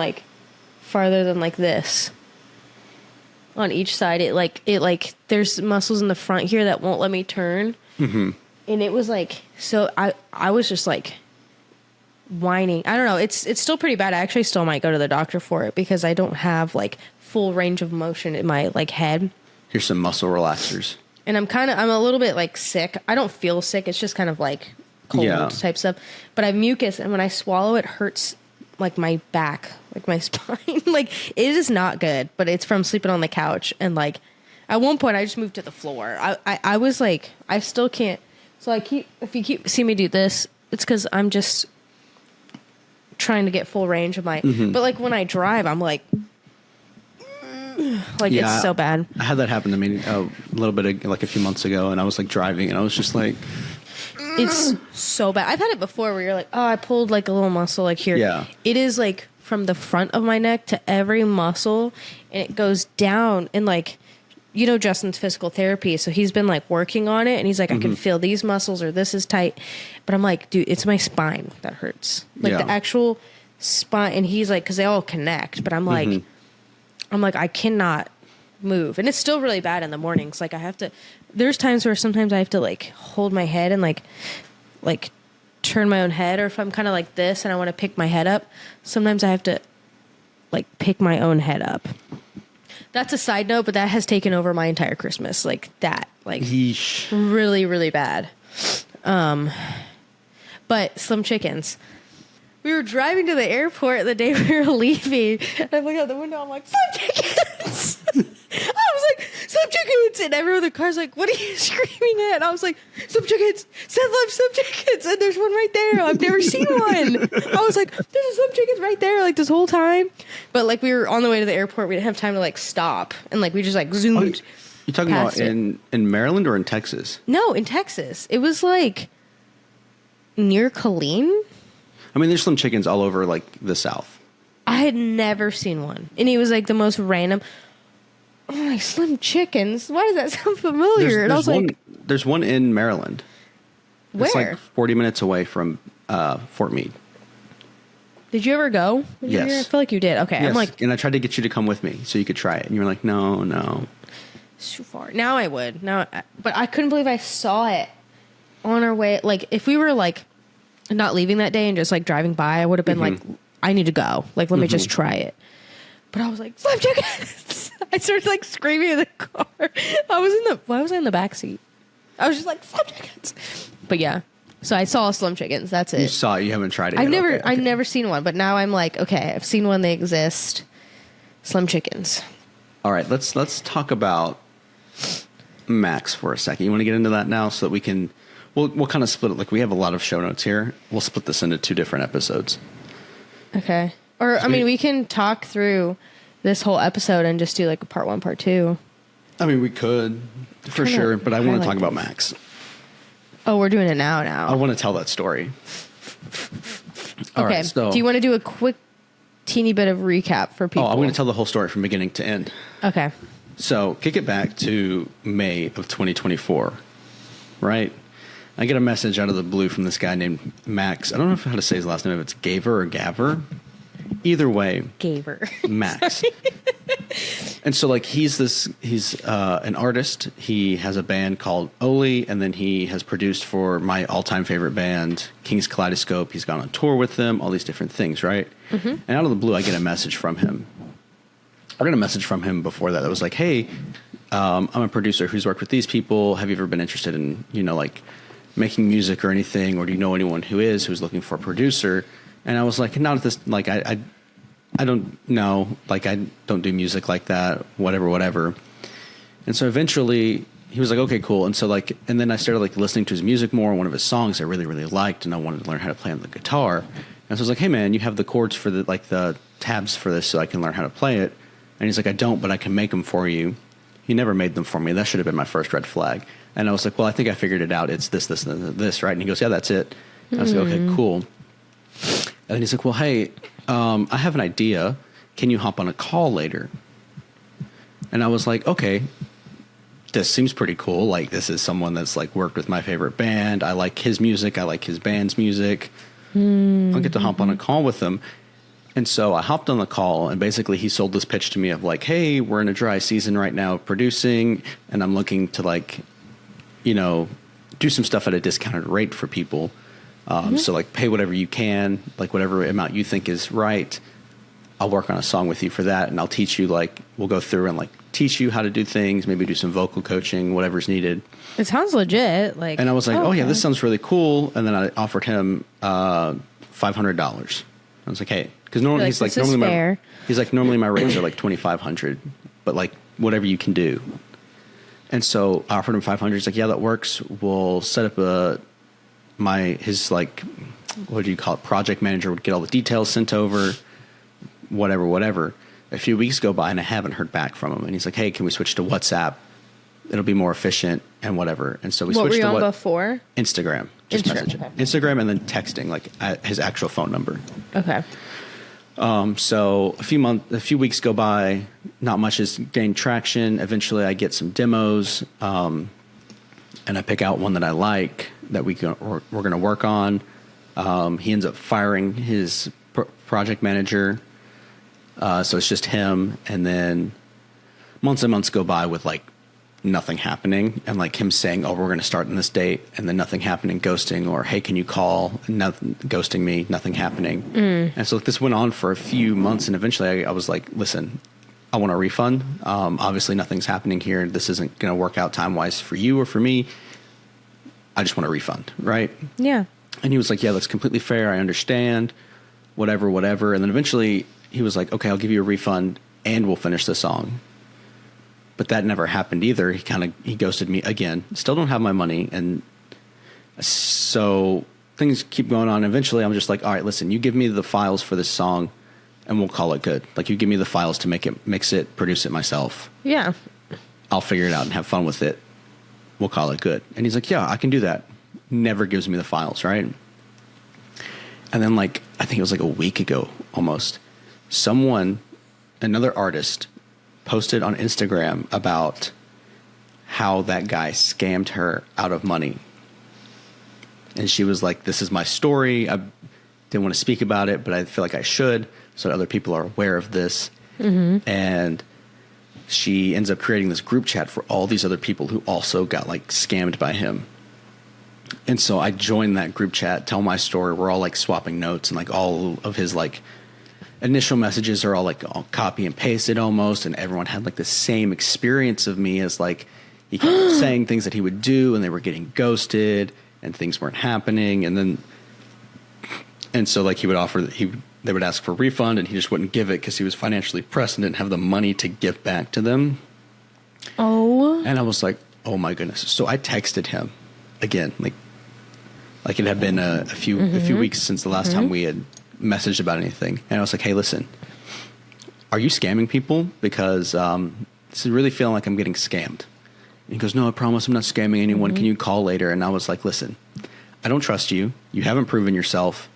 farther than this on each side. It there's muscles in the front here that won't let me turn. Mm-hmm. And it was so I was just whining. I don't know. It's still pretty bad. I actually still might go to the doctor for it because I don't have full range of motion in my head. Here's some muscle relaxers. And I'm a little bit sick. I don't feel sick. It's just kind of cold type stuff. But I have mucus, and when I swallow, it hurts my back, my spine. It is not good. But it's from sleeping on the couch. And at one point, I just moved to the floor. I was I still can't. So if you see me do this, it's because I'm just trying to get full range of my. Mm-hmm. But when I drive, I'm it's so bad. I had that happen to me a little bit a few months ago, and I was driving, and I was just it's so bad. I've had it before where you're I pulled a little muscle here. Yeah. It is from the front of my neck to every muscle, and it goes down and Justin's physical therapy, so he's been working on it, and he's I can feel these muscles or this is tight, but I'm dude, it's my spine that hurts, the actual spine, and he's because they all connect, but I'm I cannot move. And it's still really bad in the mornings. I have to, there's times where sometimes I have to hold my head and turn my own head. Or if I'm kind of this and I want to pick my head up, sometimes I have to pick my own head up. That's a side note, but that has taken over my entire Christmas. Yeesh. Really, really bad. But Slim Chickens. We were driving to the airport the day we were leaving, and I look out the window, I'm Slim Chickens! I was Slim Chickens! And everyone in the car's what are you screaming at? And I was Slim Chickens! Seth loves Slim Chickens! And there's one right there! I've never seen one! I was there's a Slim Chickens right there, this whole time. But, we were on the way to the airport, we didn't have time to, stop. And, we just, zoomed. You talking about in Maryland or in Texas? No, in Texas. It was, near Killeen. I mean, there's Slim Chickens all over, the South. I had never seen one. And he was, the most random. I'm Slim Chickens? Why does that sound familiar? There's one in Maryland. Where? It's 40 minutes away from Fort Meade. Did you ever go? Yes. I feel like you did. Okay. Yes. I'm and I tried to get you to come with me so you could try it. And you were no. It's too far. Now I would. But I couldn't believe I saw it on our way. If we were, not leaving that day and just driving by, I would have been I need to go. Let me just try it. But I was Slim Chickens! I started screaming in the car. Why was I in the back seat? I was just Slim Chickens! But yeah. So I saw Slim Chickens. That's it. You saw it. You haven't tried it I've yet. never, Okay. I've never seen one, but now I'm okay, I've seen one. They exist. Slim Chickens. All right. Let's talk about Max for a second. You want to get into that now so that we can, we'll kind of split it. Like we have a lot of show notes here. We'll split this into 2 different episodes. Okay. Or, I mean, we can talk through this whole episode and just do like a part 1, part 2. I mean, we could for sure, but I want to talk about Max. Oh, we're doing it now. I want to tell that story. All okay. right, so do you want to do a quick, teeny bit of recap for people? Oh, I'm going to tell the whole story from beginning to end. Okay. So, kick it back to May of 2024, right? I get a message out of the blue from this guy named Max. I don't know how to say his last name, if it's Gaver or Gaver. Either way, Gaver. Max. And so, like, he's an artist. He has a band called Oli, and then he has produced for my all-time favorite band, King's Kaleidoscope. He's gone on tour with them, all these different things, right? Mm-hmm. And out of the blue, I get a message from him. I got a message from him before that was like, hey, I'm a producer who's worked with these people. Have you ever been interested in, like, making music or anything? Or do you know anyone who's looking for a producer? And I was like, not at this, like, I don't know. Like, I don't do music like that, whatever. And so eventually he was like, okay, cool. And so, like, and then I started, like, listening to his music more. One of his songs I really, really liked, and I wanted to learn how to play on the guitar. And so I was like, hey, man, you have the chords for the tabs for this so I can learn how to play it. And he's like, I don't, but I can make them for you. He never made them for me. That should have been my first red flag. And I was like, well, I think I figured it out. It's this, and this, right? And he goes, yeah, that's it. And I was like, okay, cool. And he's like, well, hey, I have an idea. Can you hop on a call later? And I was like, okay, this seems pretty cool. Like, this is someone that's, like, worked with my favorite band. I like his music. I like his band's music. I'll get to hop on a call with him. And so I hopped on the call, and basically he sold this pitch to me of like, hey, we're in a dry season right now of producing, and I'm looking to, like, do some stuff at a discounted rate for people. So, like, pay whatever you can, like, whatever amount you think is right. I'll work on a song with you for that, and I'll teach you, like, we'll go through and, like, teach you how to do things, maybe do some vocal coaching, whatever's needed. It sounds legit. Like, and I was like, okay. Yeah, this sounds really cool. And then I offered him $500. I was like, hey, because normally he's like, normally my rates are like $2,500, but, like, whatever you can do. And so I offered him $500. He's like, yeah, that works. We'll set up his like, what do you call it? Project manager would get all the details sent over, whatever. A few weeks go by and I haven't heard back from him. And he's like, hey, can we switch to WhatsApp? It'll be more efficient and whatever. And so we switched to before? Instagram. Just messaging. Okay. Instagram and then texting, like, his actual phone number. Okay. So a few weeks go by, not much has gained traction. Eventually I get some demos, and I pick out one that I like that we're going to work on. He ends up firing his project manager. So it's just him. And then months and months go by with, like, nothing happening, and, like, him saying, oh, we're going to start on this date, and then nothing happening, ghosting, or hey, can you call, nothing, ghosting me, nothing happening. And so, like, this went on for a few months, and eventually I was like, listen, I want a refund. Obviously nothing's happening here. This isn't going to work out time wise for you or for me. I just want a refund. Right. Yeah. And he was like, yeah, that's completely fair. I understand, whatever. And then eventually he was like, okay, I'll give you a refund and we'll finish the song. But that never happened either. He ghosted me again. Still don't have my money. And so things keep going on. Eventually I'm just like, all right, listen, you give me the files for this song and we'll call it good. Like, you give me the files to make it, mix it, produce it myself. Yeah. I'll figure it out and have fun with it. We'll call it good. And he's like, yeah, I can do that. Never gives me the files, right? And then, like, I think it was like a week ago almost, another artist posted on Instagram about how that guy scammed her out of money. And she was like, this is my story. I didn't want to speak about it, but I feel like I should, so that other people are aware of this. Mm-hmm. And she ends up creating this group chat for all these other people who also got, like, scammed by him. And so I joined that group chat, tell my story. We're all, like, swapping notes, and, like, all of his, like, initial messages are all, like, all copy and pasted almost, and everyone had, like, the same experience of me as, like, he kept saying things that he would do, and they were getting ghosted, and things weren't happening, and so, like, they would ask for a refund, and he just wouldn't give it because he was financially pressed and didn't have the money to give back to them. Oh. And I was like, oh my goodness. So I texted him again, like it had been a few weeks since the last time we had messaged about anything. And I was like, hey, listen, are you scamming people? Because this is really feeling like I'm getting scammed. And he goes, no, I promise I'm not scamming anyone. Can you call later? And I was like, listen, I don't trust you. You haven't proven yourself.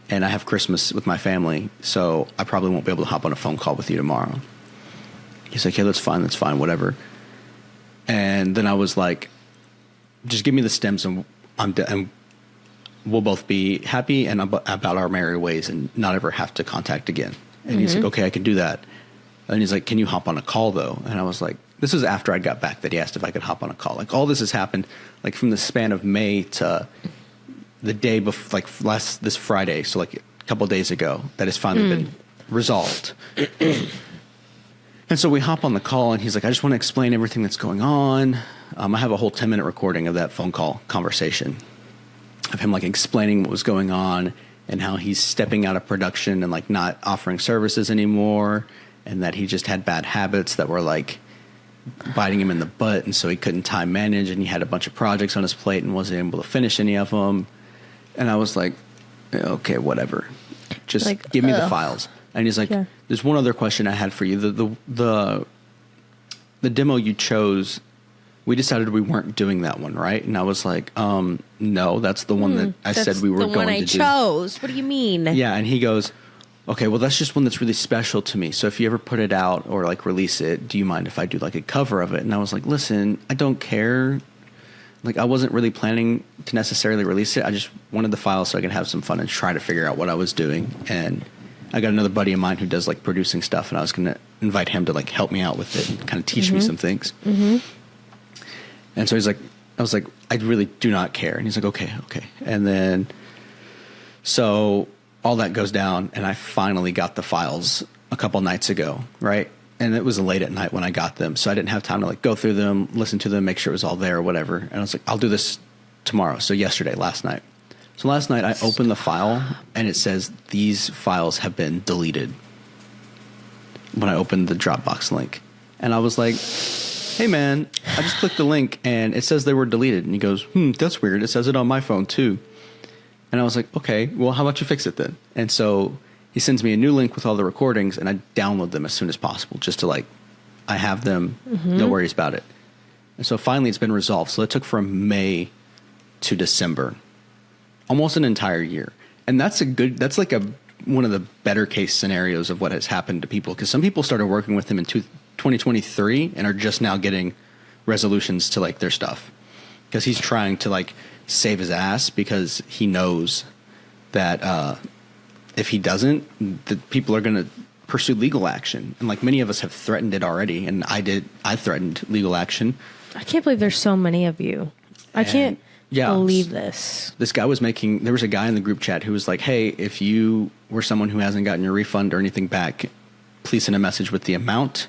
And I have Christmas with my family, so I probably won't be able to hop on a phone call with you tomorrow. He's like, hey, that's fine, whatever. And then I was like, just give me the stems and we'll both be happy and about our merry ways and not ever have to contact again. And he's like, okay, I can do that. And he's like, can you hop on a call though? And I was like, this is after I got back that he asked if I could hop on a call. Like all this has happened like from the span of May to the day before, like this Friday. So like a couple of days ago that has finally been resolved. And so we hop on the call and he's like, I just want to explain everything that's going on. I have a whole 10-minute recording of that phone call conversation of him like explaining what was going on and how he's stepping out of production and like not offering services anymore. And that he just had bad habits that were like biting him in the butt. And so he couldn't time manage and he had a bunch of projects on his plate and wasn't able to finish any of them. And I was like, okay, whatever. Just like, give me the files. And he's like, there's one other question I had for you. The demo you chose, we decided we weren't doing that one, right? And I was like, no, that's the one that I said we were going to do. The one I chose. What do you mean? Yeah, and he goes, okay, well, that's just one that's really special to me. So if you ever put it out or like release it, do you mind if I do like a cover of it? And I was like, listen, I don't care. Like I wasn't really planning to necessarily release it. I just wanted the file so I could have some fun and try to figure out what I was doing. And I got another buddy of mine who does like producing stuff, and I was going to invite him to like help me out with it and kind of teach me some things. And so I was like, I really do not care. And he's like, okay. And then, so all that goes down and I finally got the files a couple nights ago. Right. And it was late at night when I got them. So I didn't have time to like go through them, listen to them, make sure it was all there or whatever. And I was like, I'll do this tomorrow. So last night. So last night I opened the file and it says these files have been deleted when I opened the Dropbox link. And I was like, hey man, I just clicked the link and it says they were deleted. And he goes, that's weird. It says it on my phone too. And I was like, okay, well, how about you fix it then? And so he sends me a new link with all the recordings and I download them as soon as possible just to like, I have them, no worries about it. And so finally it's been resolved. So it took from May to December, almost an entire year. And that's like one of the better case scenarios of what has happened to people. Because some people started working with him in 2023 and are just now getting resolutions to like their stuff. Because he's trying to like save his ass because he knows that if he doesn't, the people are going to pursue legal action. And like many of us have threatened it already. And I threatened legal action. I can't believe there's so many of you. I can't believe this. This guy there was a guy in the group chat who was like, hey, if you were someone who hasn't gotten your refund or anything back, please send a message with the amount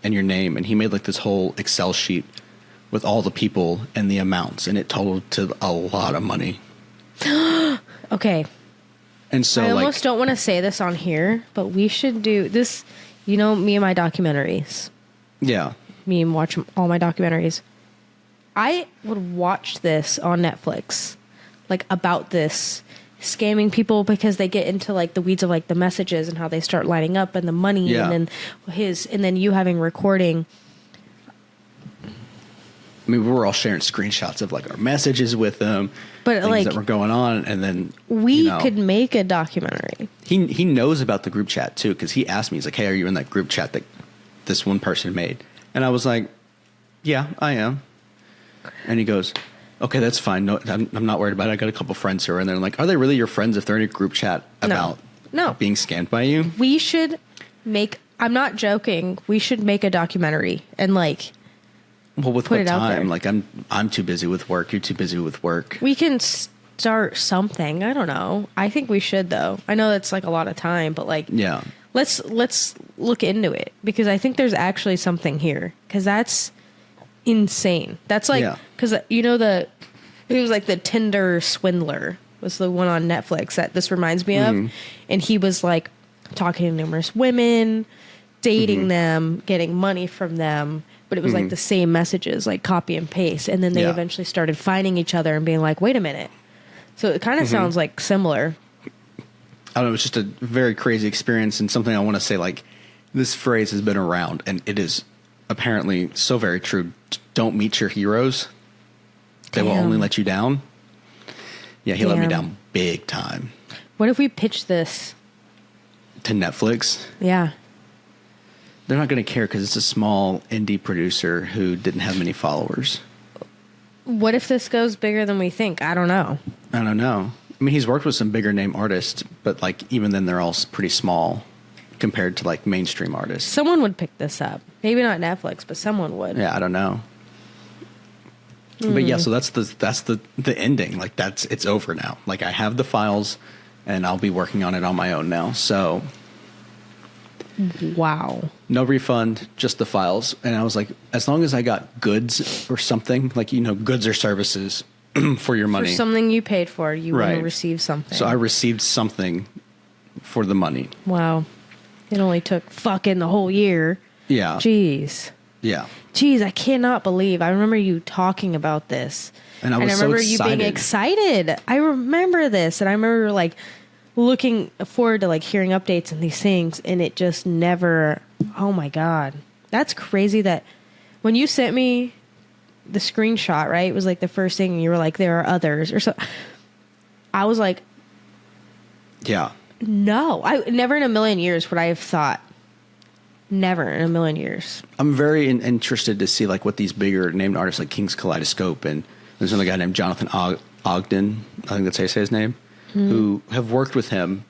and your name. And he made like this whole Excel sheet with all the people and the amounts, and it totaled to a lot of money. Okay. And so I almost don't want to say this on here, but we should do this. You know, me and my documentaries. Yeah. Me and watch all my documentaries. I would watch this on Netflix, like about this scamming people because they get into like the weeds of like the messages and how they start lining up and the money and then you having recording. I mean, we were all sharing screenshots of like our messages with them, but things like that were going on, and then we could make a documentary. He knows about the group chat too because he asked me, he's like, "Hey, are you in that group chat that this one person made?" And I was like, "Yeah, I am." And he goes, "Okay, that's fine. No, I'm not worried about it. I got a couple friends who are in there." I'm like, "Are they really your friends if they're in a group chat about being scammed by you?" We should make. I'm not joking. We should make a documentary and like. Well, with what time? Like, I'm too busy with work. You're too busy with work. We can start something. I don't know. I think we should, though. I know that's like a lot of time, but like, yeah. Let's look into it because I think there's actually something here because that's insane. That's like because you know it was like the Tinder swindler was the one on Netflix that this reminds me of, and he was like talking to numerous women, dating them, getting money from them. but it was like the same messages, like copy and paste. And then they eventually started finding each other and being like, wait a minute. So it kind of sounds like similar. I don't know. It's just a very crazy experience and something I want to say, like, this phrase has been around and it is apparently so very true. Don't meet your heroes. They will only let you down. Yeah, he let me down big time. What if we pitch this to Netflix? Yeah. They're not going to care because it's a small indie producer who didn't have many followers. What if this goes bigger than we think? I don't know. I don't know. I mean, he's worked with some bigger name artists, but like even then they're all pretty small compared to like mainstream artists. Someone would pick this up. Maybe not Netflix, but someone would. Yeah, I don't know. But yeah, so that's the ending. Like it's over now. Like I have the files and I'll be working on it on my own now. So wow. No refund, just the files. And I was like, as long as I got goods or something, like, you know, goods or services for your money. For something you paid for, you want to receive something. So I received something for the money. Wow. It only took fucking the whole year. Yeah. Jeez. Yeah. Jeez, I cannot believe. I remember you talking about this. And I was remember so excited. you being excited. I remember this. And I remember like looking forward to like hearing updates and these things. And it just never, oh my God. That's crazy that when you sent me the screenshot, right? It was like the first thing and you were like, there are others or so. I was like, yeah. No, I never in a million years would I have thought. Never in a million years. I'm very interested to see like what these bigger named artists like King's Kaleidoscope and there's another guy named Jonathan Ogden, I think that's how you say his name, who have worked with him,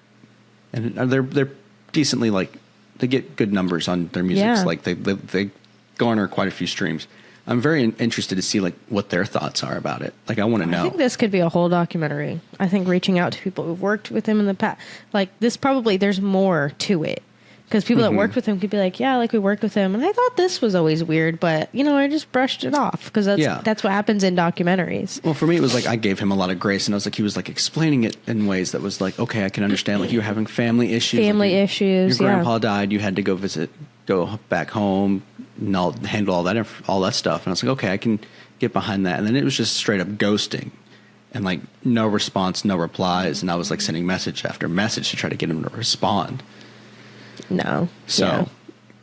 and they're decently like they get good numbers on their music. Yeah. Like they garner quite a few streams. I'm very interested to see like what their thoughts are about it. Like I want to know. I think this could be a whole documentary. I think reaching out to people who've worked with him in the past, like this probably there's more to it. Because people that worked with him could be like, yeah, like we worked with him. And I thought this was always weird, but, you know, I just brushed it off. Because that's what happens in documentaries. Well, for me, it was like I gave him a lot of grace. And I was like, he was like explaining it in ways that was like, okay, I can understand. Like you were having family issues. Issues, Your grandpa died. You had to go back home, and handle all that stuff. And I was like, okay, I can get behind that. And then it was just straight up ghosting. And like no response, no replies. And I was like sending message after message to try to get him to respond. No. So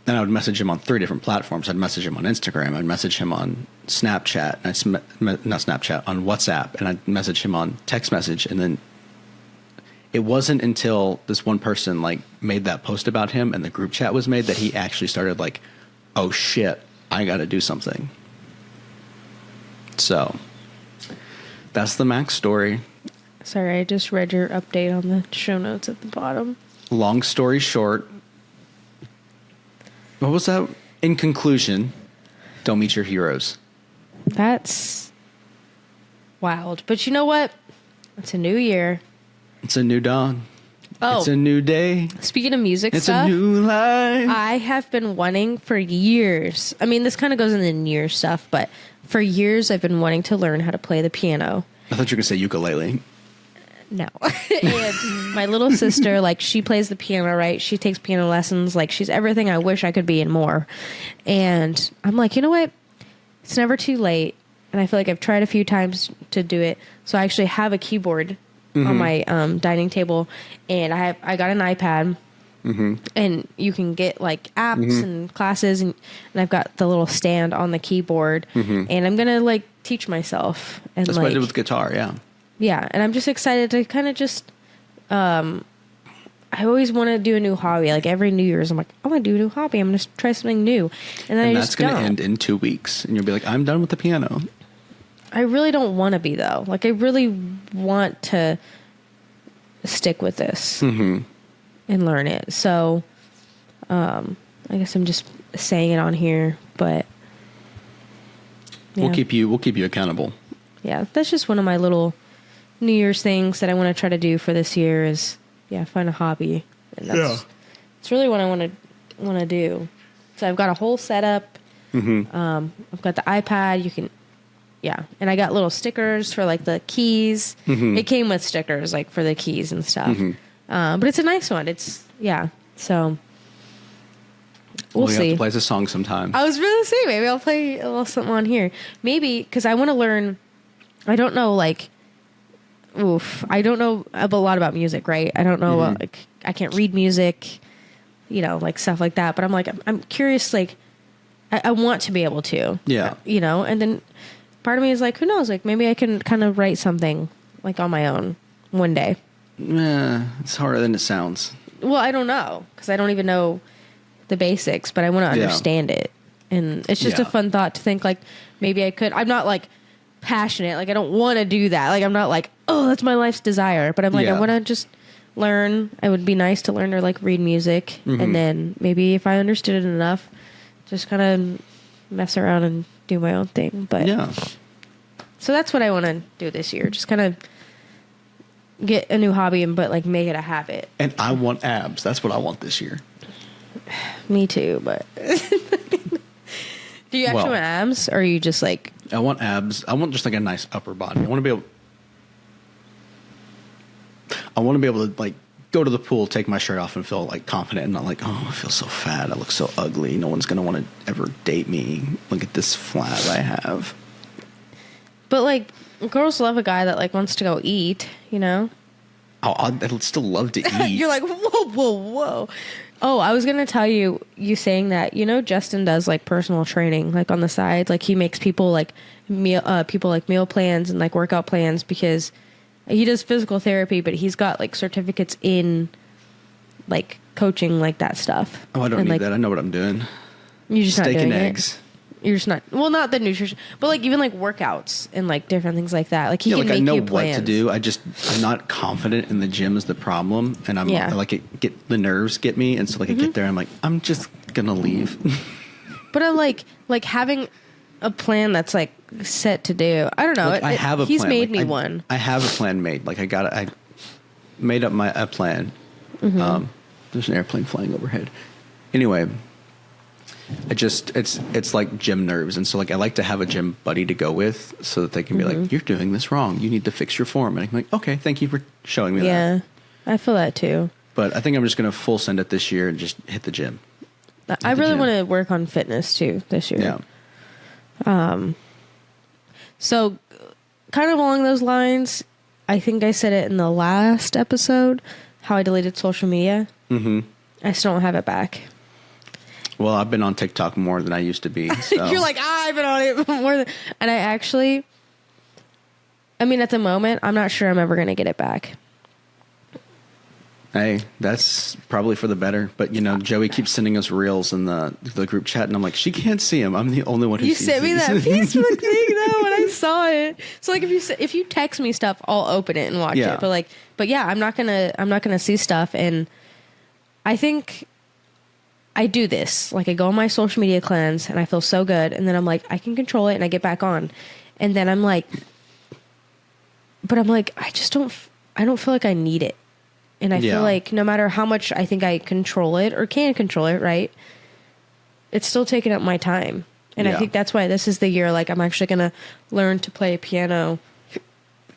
then I would message him on 3 different platforms. I'd message him on Instagram. I'd message him on Snapchat. Not Snapchat, on WhatsApp. And I'd message him on text message. And then it wasn't until this one person like made that post about him and the group chat was made that he actually started like, oh shit, I got to do something. So that's the Max story. Sorry, I just read your update on the show notes at the bottom. Long story short, what was that? In conclusion, don't meet your heroes. That's wild. But you know what? It's a new year. It's a new dawn. Oh. It's a new day. Speaking of music it's stuff. It's a new life. I have been wanting for years. I mean, this kind of goes in the near stuff, but for years I've been wanting to learn how to play the piano. I thought you were going to say ukulele. No. And my little sister, like, she plays the piano, right? She takes piano lessons. Like, she's everything I wish I could be and more. And I'm like, you know what? It's never too late. And I feel like I've tried a few times to do it. So I actually have a keyboard on my dining table. And I got an iPad. And you can get, like, apps and classes. And I've got the little stand on the keyboard. And I'm going to, like, teach myself. And that's what I did with guitar, yeah. Yeah, and I'm just excited to kind of just, I always want to do a new hobby. Like every New Year's, I'm like, I want to do a new hobby. I'm going to try something new. And then that's going to end in 2 weeks. And you'll be like, I'm done with the piano. I really don't want to be, though. Like, I really want to stick with this and learn it. So, I guess I'm just saying it on here, but yeah. We'll keep you accountable. Yeah, that's just one of my little New Year's things that I want to try to do for this year is, find a hobby. And it's really what I want to do. So I've got a whole setup. I've got the iPad. And I got little stickers for like the keys. It came with stickers like for the keys and stuff. But it's a nice one. So We'll have see. to play us a song sometime. I was really say maybe I'll play a little something on here. Maybe because I want to learn. I don't know, like, I don't know a lot about music, right? I don't know, like, I can't read music, you know, like stuff like that. But I'm curious, like, I want to be able to, you know. And then part of me is like, who knows? Like, maybe I can kind of write something like on my own one day. It's harder than it sounds. Well, I don't know because I don't even know the basics, but I want to understand it. And it's just a fun thought to think like maybe I could. I'm not like passionate. Like I don't want to do that. Like I'm not like, oh, that's my life's desire. But I'm like, I want to just learn. It would be nice to learn to like read music. And then maybe if I understood it enough, just kind of mess around and do my own thing. But so that's what I want to do this year. Just kind of get a new hobby but like make it a habit. And I want abs. That's what I want this year. Me too, but do you actually want abs, or are you just like? I want abs. I want just like a nice upper body. I want to be able to like go to the pool, take my shirt off, and feel like confident, and not like, oh, I feel so fat. I look so ugly. No one's gonna want to ever date me. Look at this flab I have. But like, girls love a guy that like wants to go eat. You know. Oh, I'd still love to eat. You're like, whoa. Oh, I was going to tell you saying that, you know, Justin does like personal training, like on the side, like he makes people like meal plans and like workout plans because he does physical therapy, but he's got like certificates in like coaching, like that stuff. Oh, I don't need like, that. I know what I'm doing. You're just steak not doing and it. eggs. You're just not, well, not the nutrition, but like even like workouts and like different things like that. Like he can like make I know you what plans. to do. I'm not confident in the gym is the problem, and I like get the nerves get me, and so like I get there, I'm like I'm just gonna leave. But I'm like having a plan that's like set to do. I don't know. Like, I have a he's plan. made like, me one. I have a plan made. Like I made up a plan. There's an airplane flying overhead. Anyway. It's like gym nerves, and so like I like to have a gym buddy to go with so that they can be like, you're doing this wrong, you need to fix your form, and I'm like, okay, thank you for showing me that. Yeah, I feel that too. But I think I'm just gonna full send it this year and just hit the gym. I really want to work on fitness too this year. So kind of along those lines, I think I said it in the last episode how I deleted social media. I still don't have it back. Well, I've been on TikTok more than I used to be. So. You're like, I've been on it more than... And I mean, at the moment, I'm not sure I'm ever going to get it back. Hey, that's probably for the better. But, you know, Joey keeps sending us reels in the group chat, and I'm like, she can't see him. I'm the only one who sees You sent me these. that Facebook thing, though, when I saw it. So, like, if you text me stuff, I'll open it and watch it. But yeah, I'm not gonna see stuff. And I think... I do this. Like I go on my social media cleanse and I feel so good. And then I'm like, I can control it and I get back on. And then I'm like, I don't feel like I need it. And I feel like no matter how much I think I control it or can control it, right? It's still taking up my time. And I think that's why this is the year, like I'm actually going to learn to play piano,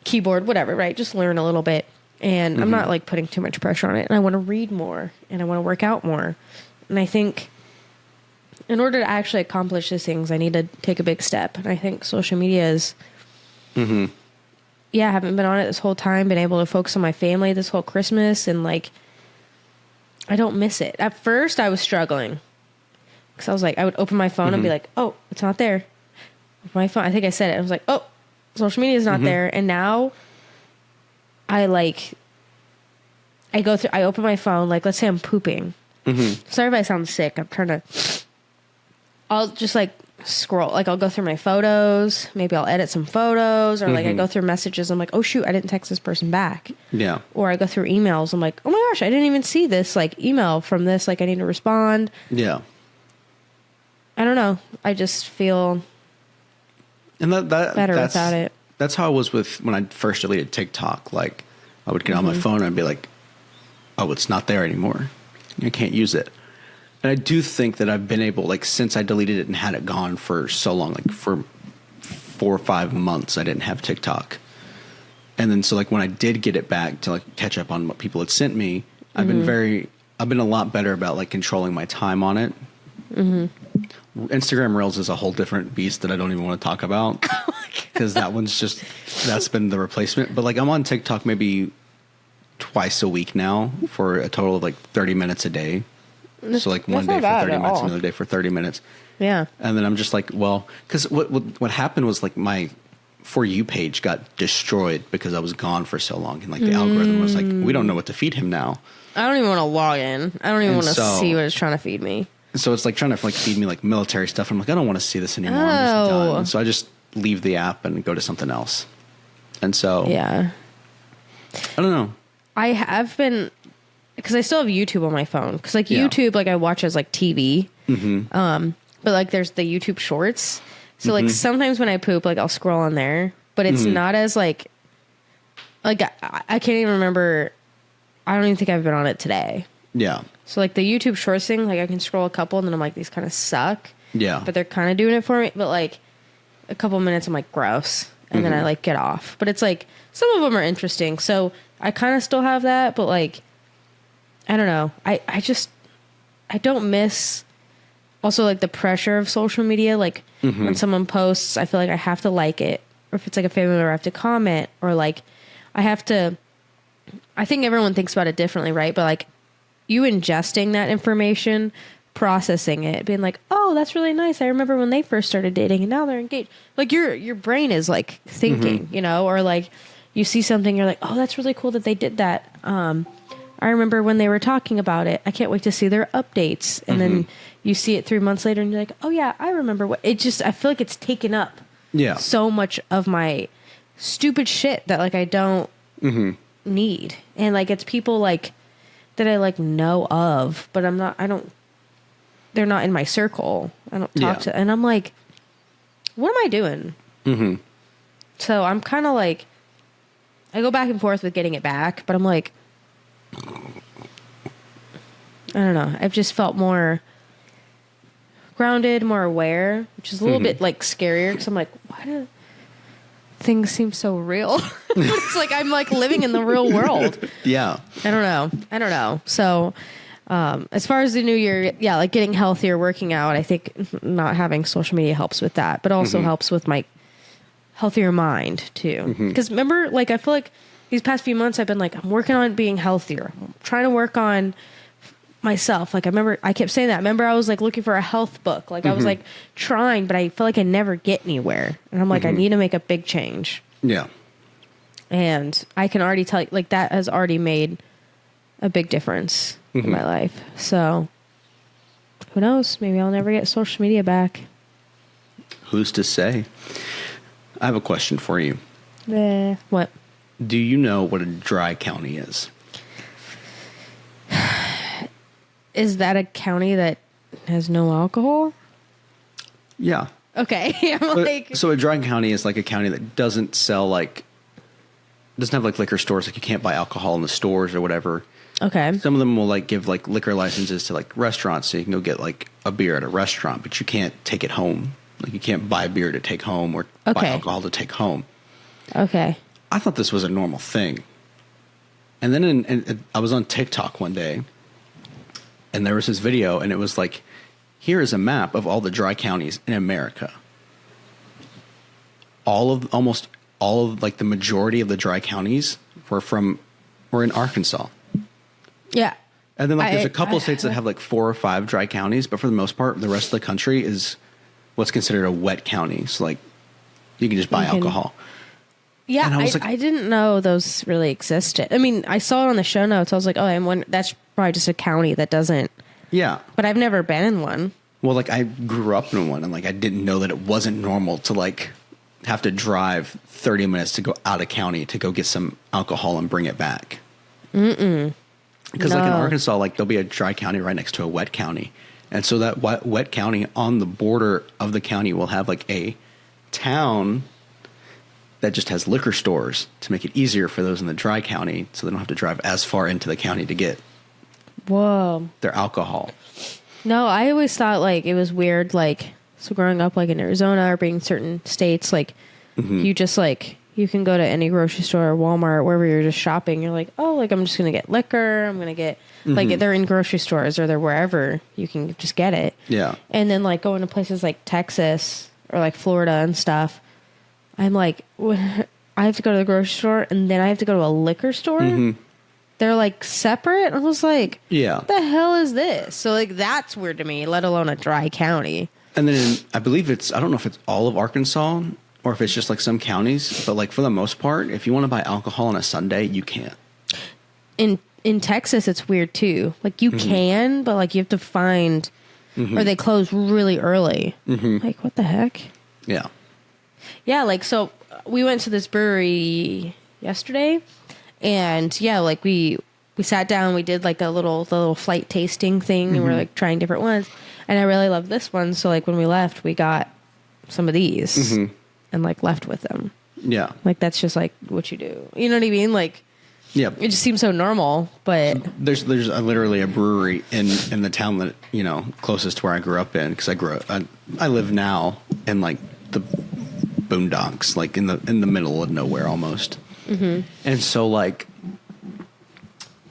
keyboard, whatever, right? Just learn a little bit. And I'm not like putting too much pressure on it. And I want to read more and I want to work out more. And I think in order to actually accomplish these things, I need to take a big step. And I think social media is, I haven't been on it this whole time, been able to focus on my family this whole Christmas. And like, I don't miss it. At first I was struggling because I was like, I would open my phone and be like, oh, it's not there. My phone, I think I said it. I was like, oh, social media is not there. And now I open my phone, like, let's say I'm pooping. Sorry if I sound sick. I'll just like scroll. Like I'll go through my photos. Maybe I'll edit some photos, or like I go through messages. I'm like, oh shoot, I didn't text this person back. Yeah. Or I go through emails. I'm like, oh my gosh, I didn't even see this like email from this. Like I need to respond. Yeah. I don't know. I just feel better without it. That's how I was with when I first deleted TikTok. Like I would get on my phone and I'd be like, oh, it's not there anymore. I can't use it. And I do think that I've been able, like, since I deleted it and had it gone for so long, like for 4 or 5 months, I didn't have TikTok. And then so like when I did get it back to like catch up on what people had sent me, I've been a lot better about like controlling my time on it, Instagram Reels is a whole different beast that I don't even want to talk about because that's been the replacement. But like I'm on TikTok maybe twice a week now for a total of like 30 minutes a day. So like one day for 30 minutes, another day for 30 minutes. Yeah. And then I'm just like, well, because what happened was like my For You page got destroyed because I was gone for so long. And like the algorithm was like, we don't know what to feed him now. I don't even want to log in. I don't even want to see what it's trying to feed me. So it's like trying to like feed me like military stuff. I'm like, I don't want to see this anymore. I'm just done. And so I just leave the app and go to something else. And so yeah, I don't know. I have been, because I still have YouTube on my phone. Because like YouTube, like I watch as like TV. But like there's the YouTube Shorts. So like sometimes when I poop, like I'll scroll on there. But it's not as like I can't even remember. I don't even think I've been on it today. Yeah. So like the YouTube Shorts thing, like I can scroll a couple and then I'm like, these kind of suck. Yeah. But they're kind of doing it for me. But like a couple minutes, I'm like, gross. And then I like get off. But it's like some of them are interesting. So I kind of still have that. But like, I don't know. I don't miss also like the pressure of social media. Like when someone posts, I feel like I have to like it. Or if it's like a family member, I have to comment. Or like I have to, I think everyone thinks about it differently, right? But like you ingesting that information, processing it, being like, oh, that's really nice. I remember when they first started dating and now they're engaged. Like your brain is like thinking, you know, or like you see something, you're like, oh, that's really cool that they did that. I remember when they were talking about it. I can't wait to see their updates. And then you see it 3 months later and you're like, oh yeah, I remember what it just, I feel like it's taken up so much of my stupid shit that like I don't need. And like it's people like that I like know of, but they're not in my circle. I don't talk to, and I'm like, what am I doing? So I'm kind of like, I go back and forth with getting it back, but I'm like, I don't know. I've just felt more grounded, more aware, which is a little bit like scarier because I'm like, why do things seem so real? It's like I'm like living in the real world. Yeah. I don't know. So as far as the new year, yeah, like getting healthier, working out, I think not having social media helps with that, but also helps with my healthier mind too. Because remember, like I feel like these past few months I've been like, I'm working on being healthier. I'm trying to work on myself. Like I remember I kept saying that. Remember I was like looking for a health book. Like I was like trying, but I feel like I never get anywhere. And I'm like, I need to make a big change. Yeah. And I can already tell you, like that has already made a big difference in my life. So who knows? Maybe I'll never get social media back. Who's to say? I have a question for you. What? Do you know what a dry county is? Is that a county that has no alcohol? Yeah. Okay. So a dry county is like a county that doesn't sell doesn't have like liquor stores. Like you can't buy alcohol in the stores or whatever. Okay. Some of them will like give like liquor licenses to like restaurants, so you can go get like a beer at a restaurant, but you can't take it home. Like you can't buy beer to take home or buy alcohol to take home. Okay. I thought this was a normal thing. And then I was on TikTok one day, and there was this video, and it was like, here is a map of all the dry counties in America. Almost all of like the majority of the dry counties were in Arkansas. Yeah. And then like there's a couple of states that have like 4 or 5 dry counties, but for the most part, the rest of the country is what's considered a wet county. So like you can just buy alcohol. Yeah, I didn't know those really existed. I mean, I saw it on the show notes. I was like, oh, that's probably just a county that doesn't. Yeah. But I've never been in one. Well, like I grew up in one, and like I didn't know that it wasn't normal to like have to drive 30 minutes to go out of county to go get some alcohol and bring it back. Because like in Arkansas, like there'll be a dry county right next to a wet county. And so that wet county on the border of the county will have like a town that just has liquor stores to make it easier for those in the dry county, so they don't have to drive as far into the county to get their alcohol. No, I always thought like it was weird, like so growing up like in Arizona or being certain states, like you just like you can go to any grocery store or Walmart, wherever you're just shopping. You're like, oh, like I'm just going to get liquor. I'm going to get, like they're in grocery stores or they're wherever. You can just get it. Yeah. And then like going to places like Texas or like Florida and stuff, I'm like, I have to go to the grocery store and then I have to go to a liquor store. They're like separate. I was like, Yeah. what the hell is this? So like that's weird to me, let alone a dry county. And then I believe I don't know if it's all of Arkansas or if it's just like some counties, but like for the most part, if you want to buy alcohol on a Sunday, you can't. In Texas, it's weird too. Like you can, but like you have to find, or they close really early. Like what the heck? Yeah. Yeah, like so we went to this brewery yesterday, and yeah, like we sat down, we did like the little flight tasting thing, and we're like trying different ones. And I really love this one, so like when we left, we got some of these and like left with them. Yeah. Like that's just like what you do. You know what I mean? Like Yeah. it just seems so normal, but There's literally a brewery in the town that, you know, closest to where I grew up in, because I live now in like the boondocks, like in the middle of nowhere almost. And so like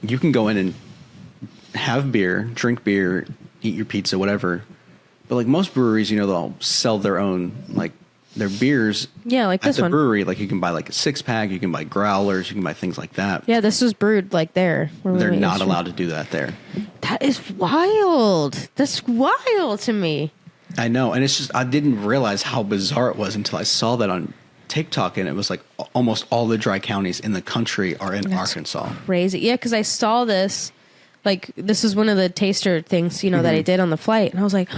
you can go in and have beer, drink beer, eat your pizza, whatever. But like most breweries, you know, they'll sell their own, like their beers. Yeah, like at this the one. brewery. Like you can buy like a 6-pack, you can buy growlers, you can buy things like that. yeah, this was brewed like there. where we They're went not yesterday. allowed to do that there. That is wild. That's wild to me. I know, and it's just I didn't realize how bizarre it was until I saw that on TikTok, and it was like almost all the dry counties in the country are in Arkansas. Crazy. Yeah, because I saw this. Like, this is one of the taster things, you know, that I did on the flight. And I was like,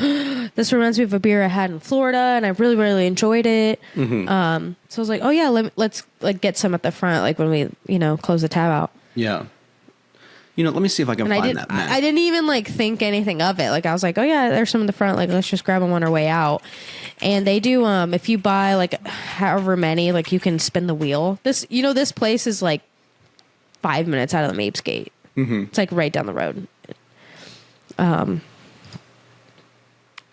this reminds me of a beer I had in Florida, and I really, really enjoyed it. So I was like, oh, yeah, let's like get some at the front, like when we, you know, close the tab out. Yeah. You know, let me see if I can And find that map. I didn't even, like, think anything of it. Like, I was like, oh, yeah, there's some in the front. Like, let's just grab them on our way out. And they do, if you buy, like, however many, like, you can spin the wheel. This, you know, this place is, like, 5 minutes out of the Mapes Gate. It's like right down the road. No,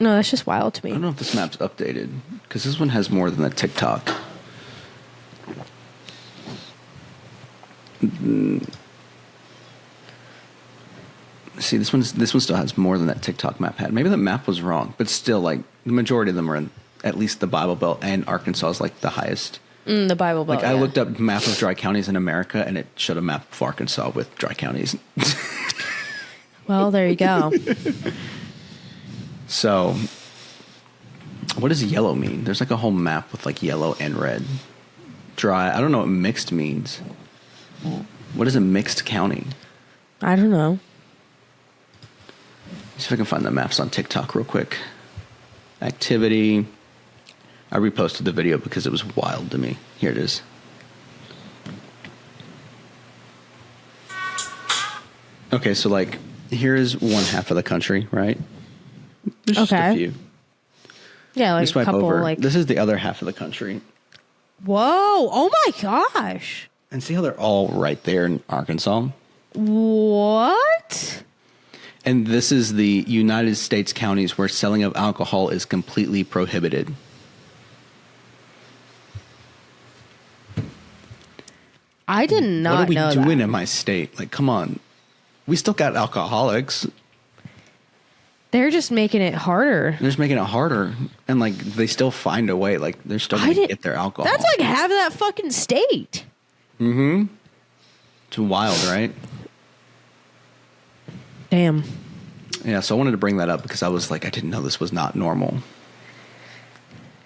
that's just wild to me. I don't know if this map's updated, because this one has more than the TikTok. See, this one still has more than that TikTok map had. Maybe the map was wrong, but still, like the majority of them are in at least the Bible Belt, and Arkansas is like the highest. The Bible Belt. Like I looked up map of dry counties in America, and it showed a map of Arkansas with dry counties. Well, there you go. So, what does yellow mean? There's like a whole map with like yellow and red. Dry. I don't know what mixed means. What is a mixed county? I don't know. See if I can find the maps on TikTok real quick. Activity. I reposted the video because it was wild to me. Here it is. Okay, so like here is one half of the country, right? There's just a few. Yeah, like You a swipe couple. over. Like, This is the other half of the country. whoa! Oh my gosh! And see how they're all right there in Arkansas? What? And this is the United States counties where selling of alcohol is completely prohibited. I did not What are we know doing that. in my state? Like, come on. We still got alcoholics. They're just making it harder. They're just making it harder. And, like, they still find a way. Like, they're still going to get their alcohol. That's like half of that fucking state. It's wild, right? Damn. Yeah, so I wanted to bring that up because I was like, I didn't know this was not normal.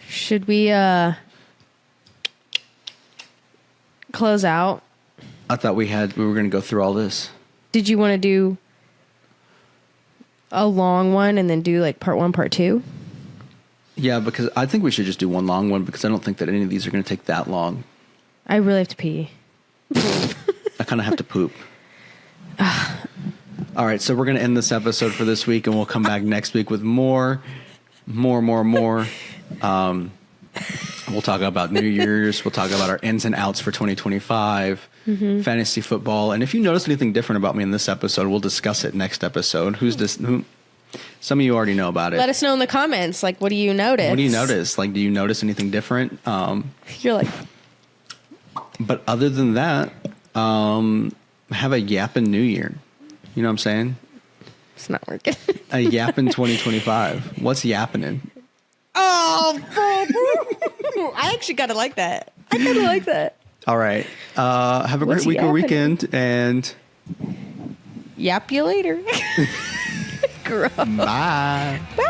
Should we close out? I thought we were going to go through all this. Did you want to do a long one and then do like part 1, part 2? Yeah, because I think we should just do one long one because I don't think that any of these are going to take that long. I really have to pee. I kind of have to poop. All right, so we're going to end this episode for this week, and we'll come back next week with more. We'll talk about New Year's. We'll talk about our ins and outs for 2025, fantasy football. And if you notice anything different about me in this episode, we'll discuss it next episode. Some of you already know about it. Let us know in the comments. Like, what do you notice? What do you notice? Like, do you notice anything different? You're like, But other than that, have a yapping New Year. You know what I'm saying? It's not working. A yapping 2025. What's yappening? Oh, I actually kind of like that. I kind of like that. All right. Have a What's great week or yappening? weekend, and Yap you later. Gross. bye. Bye.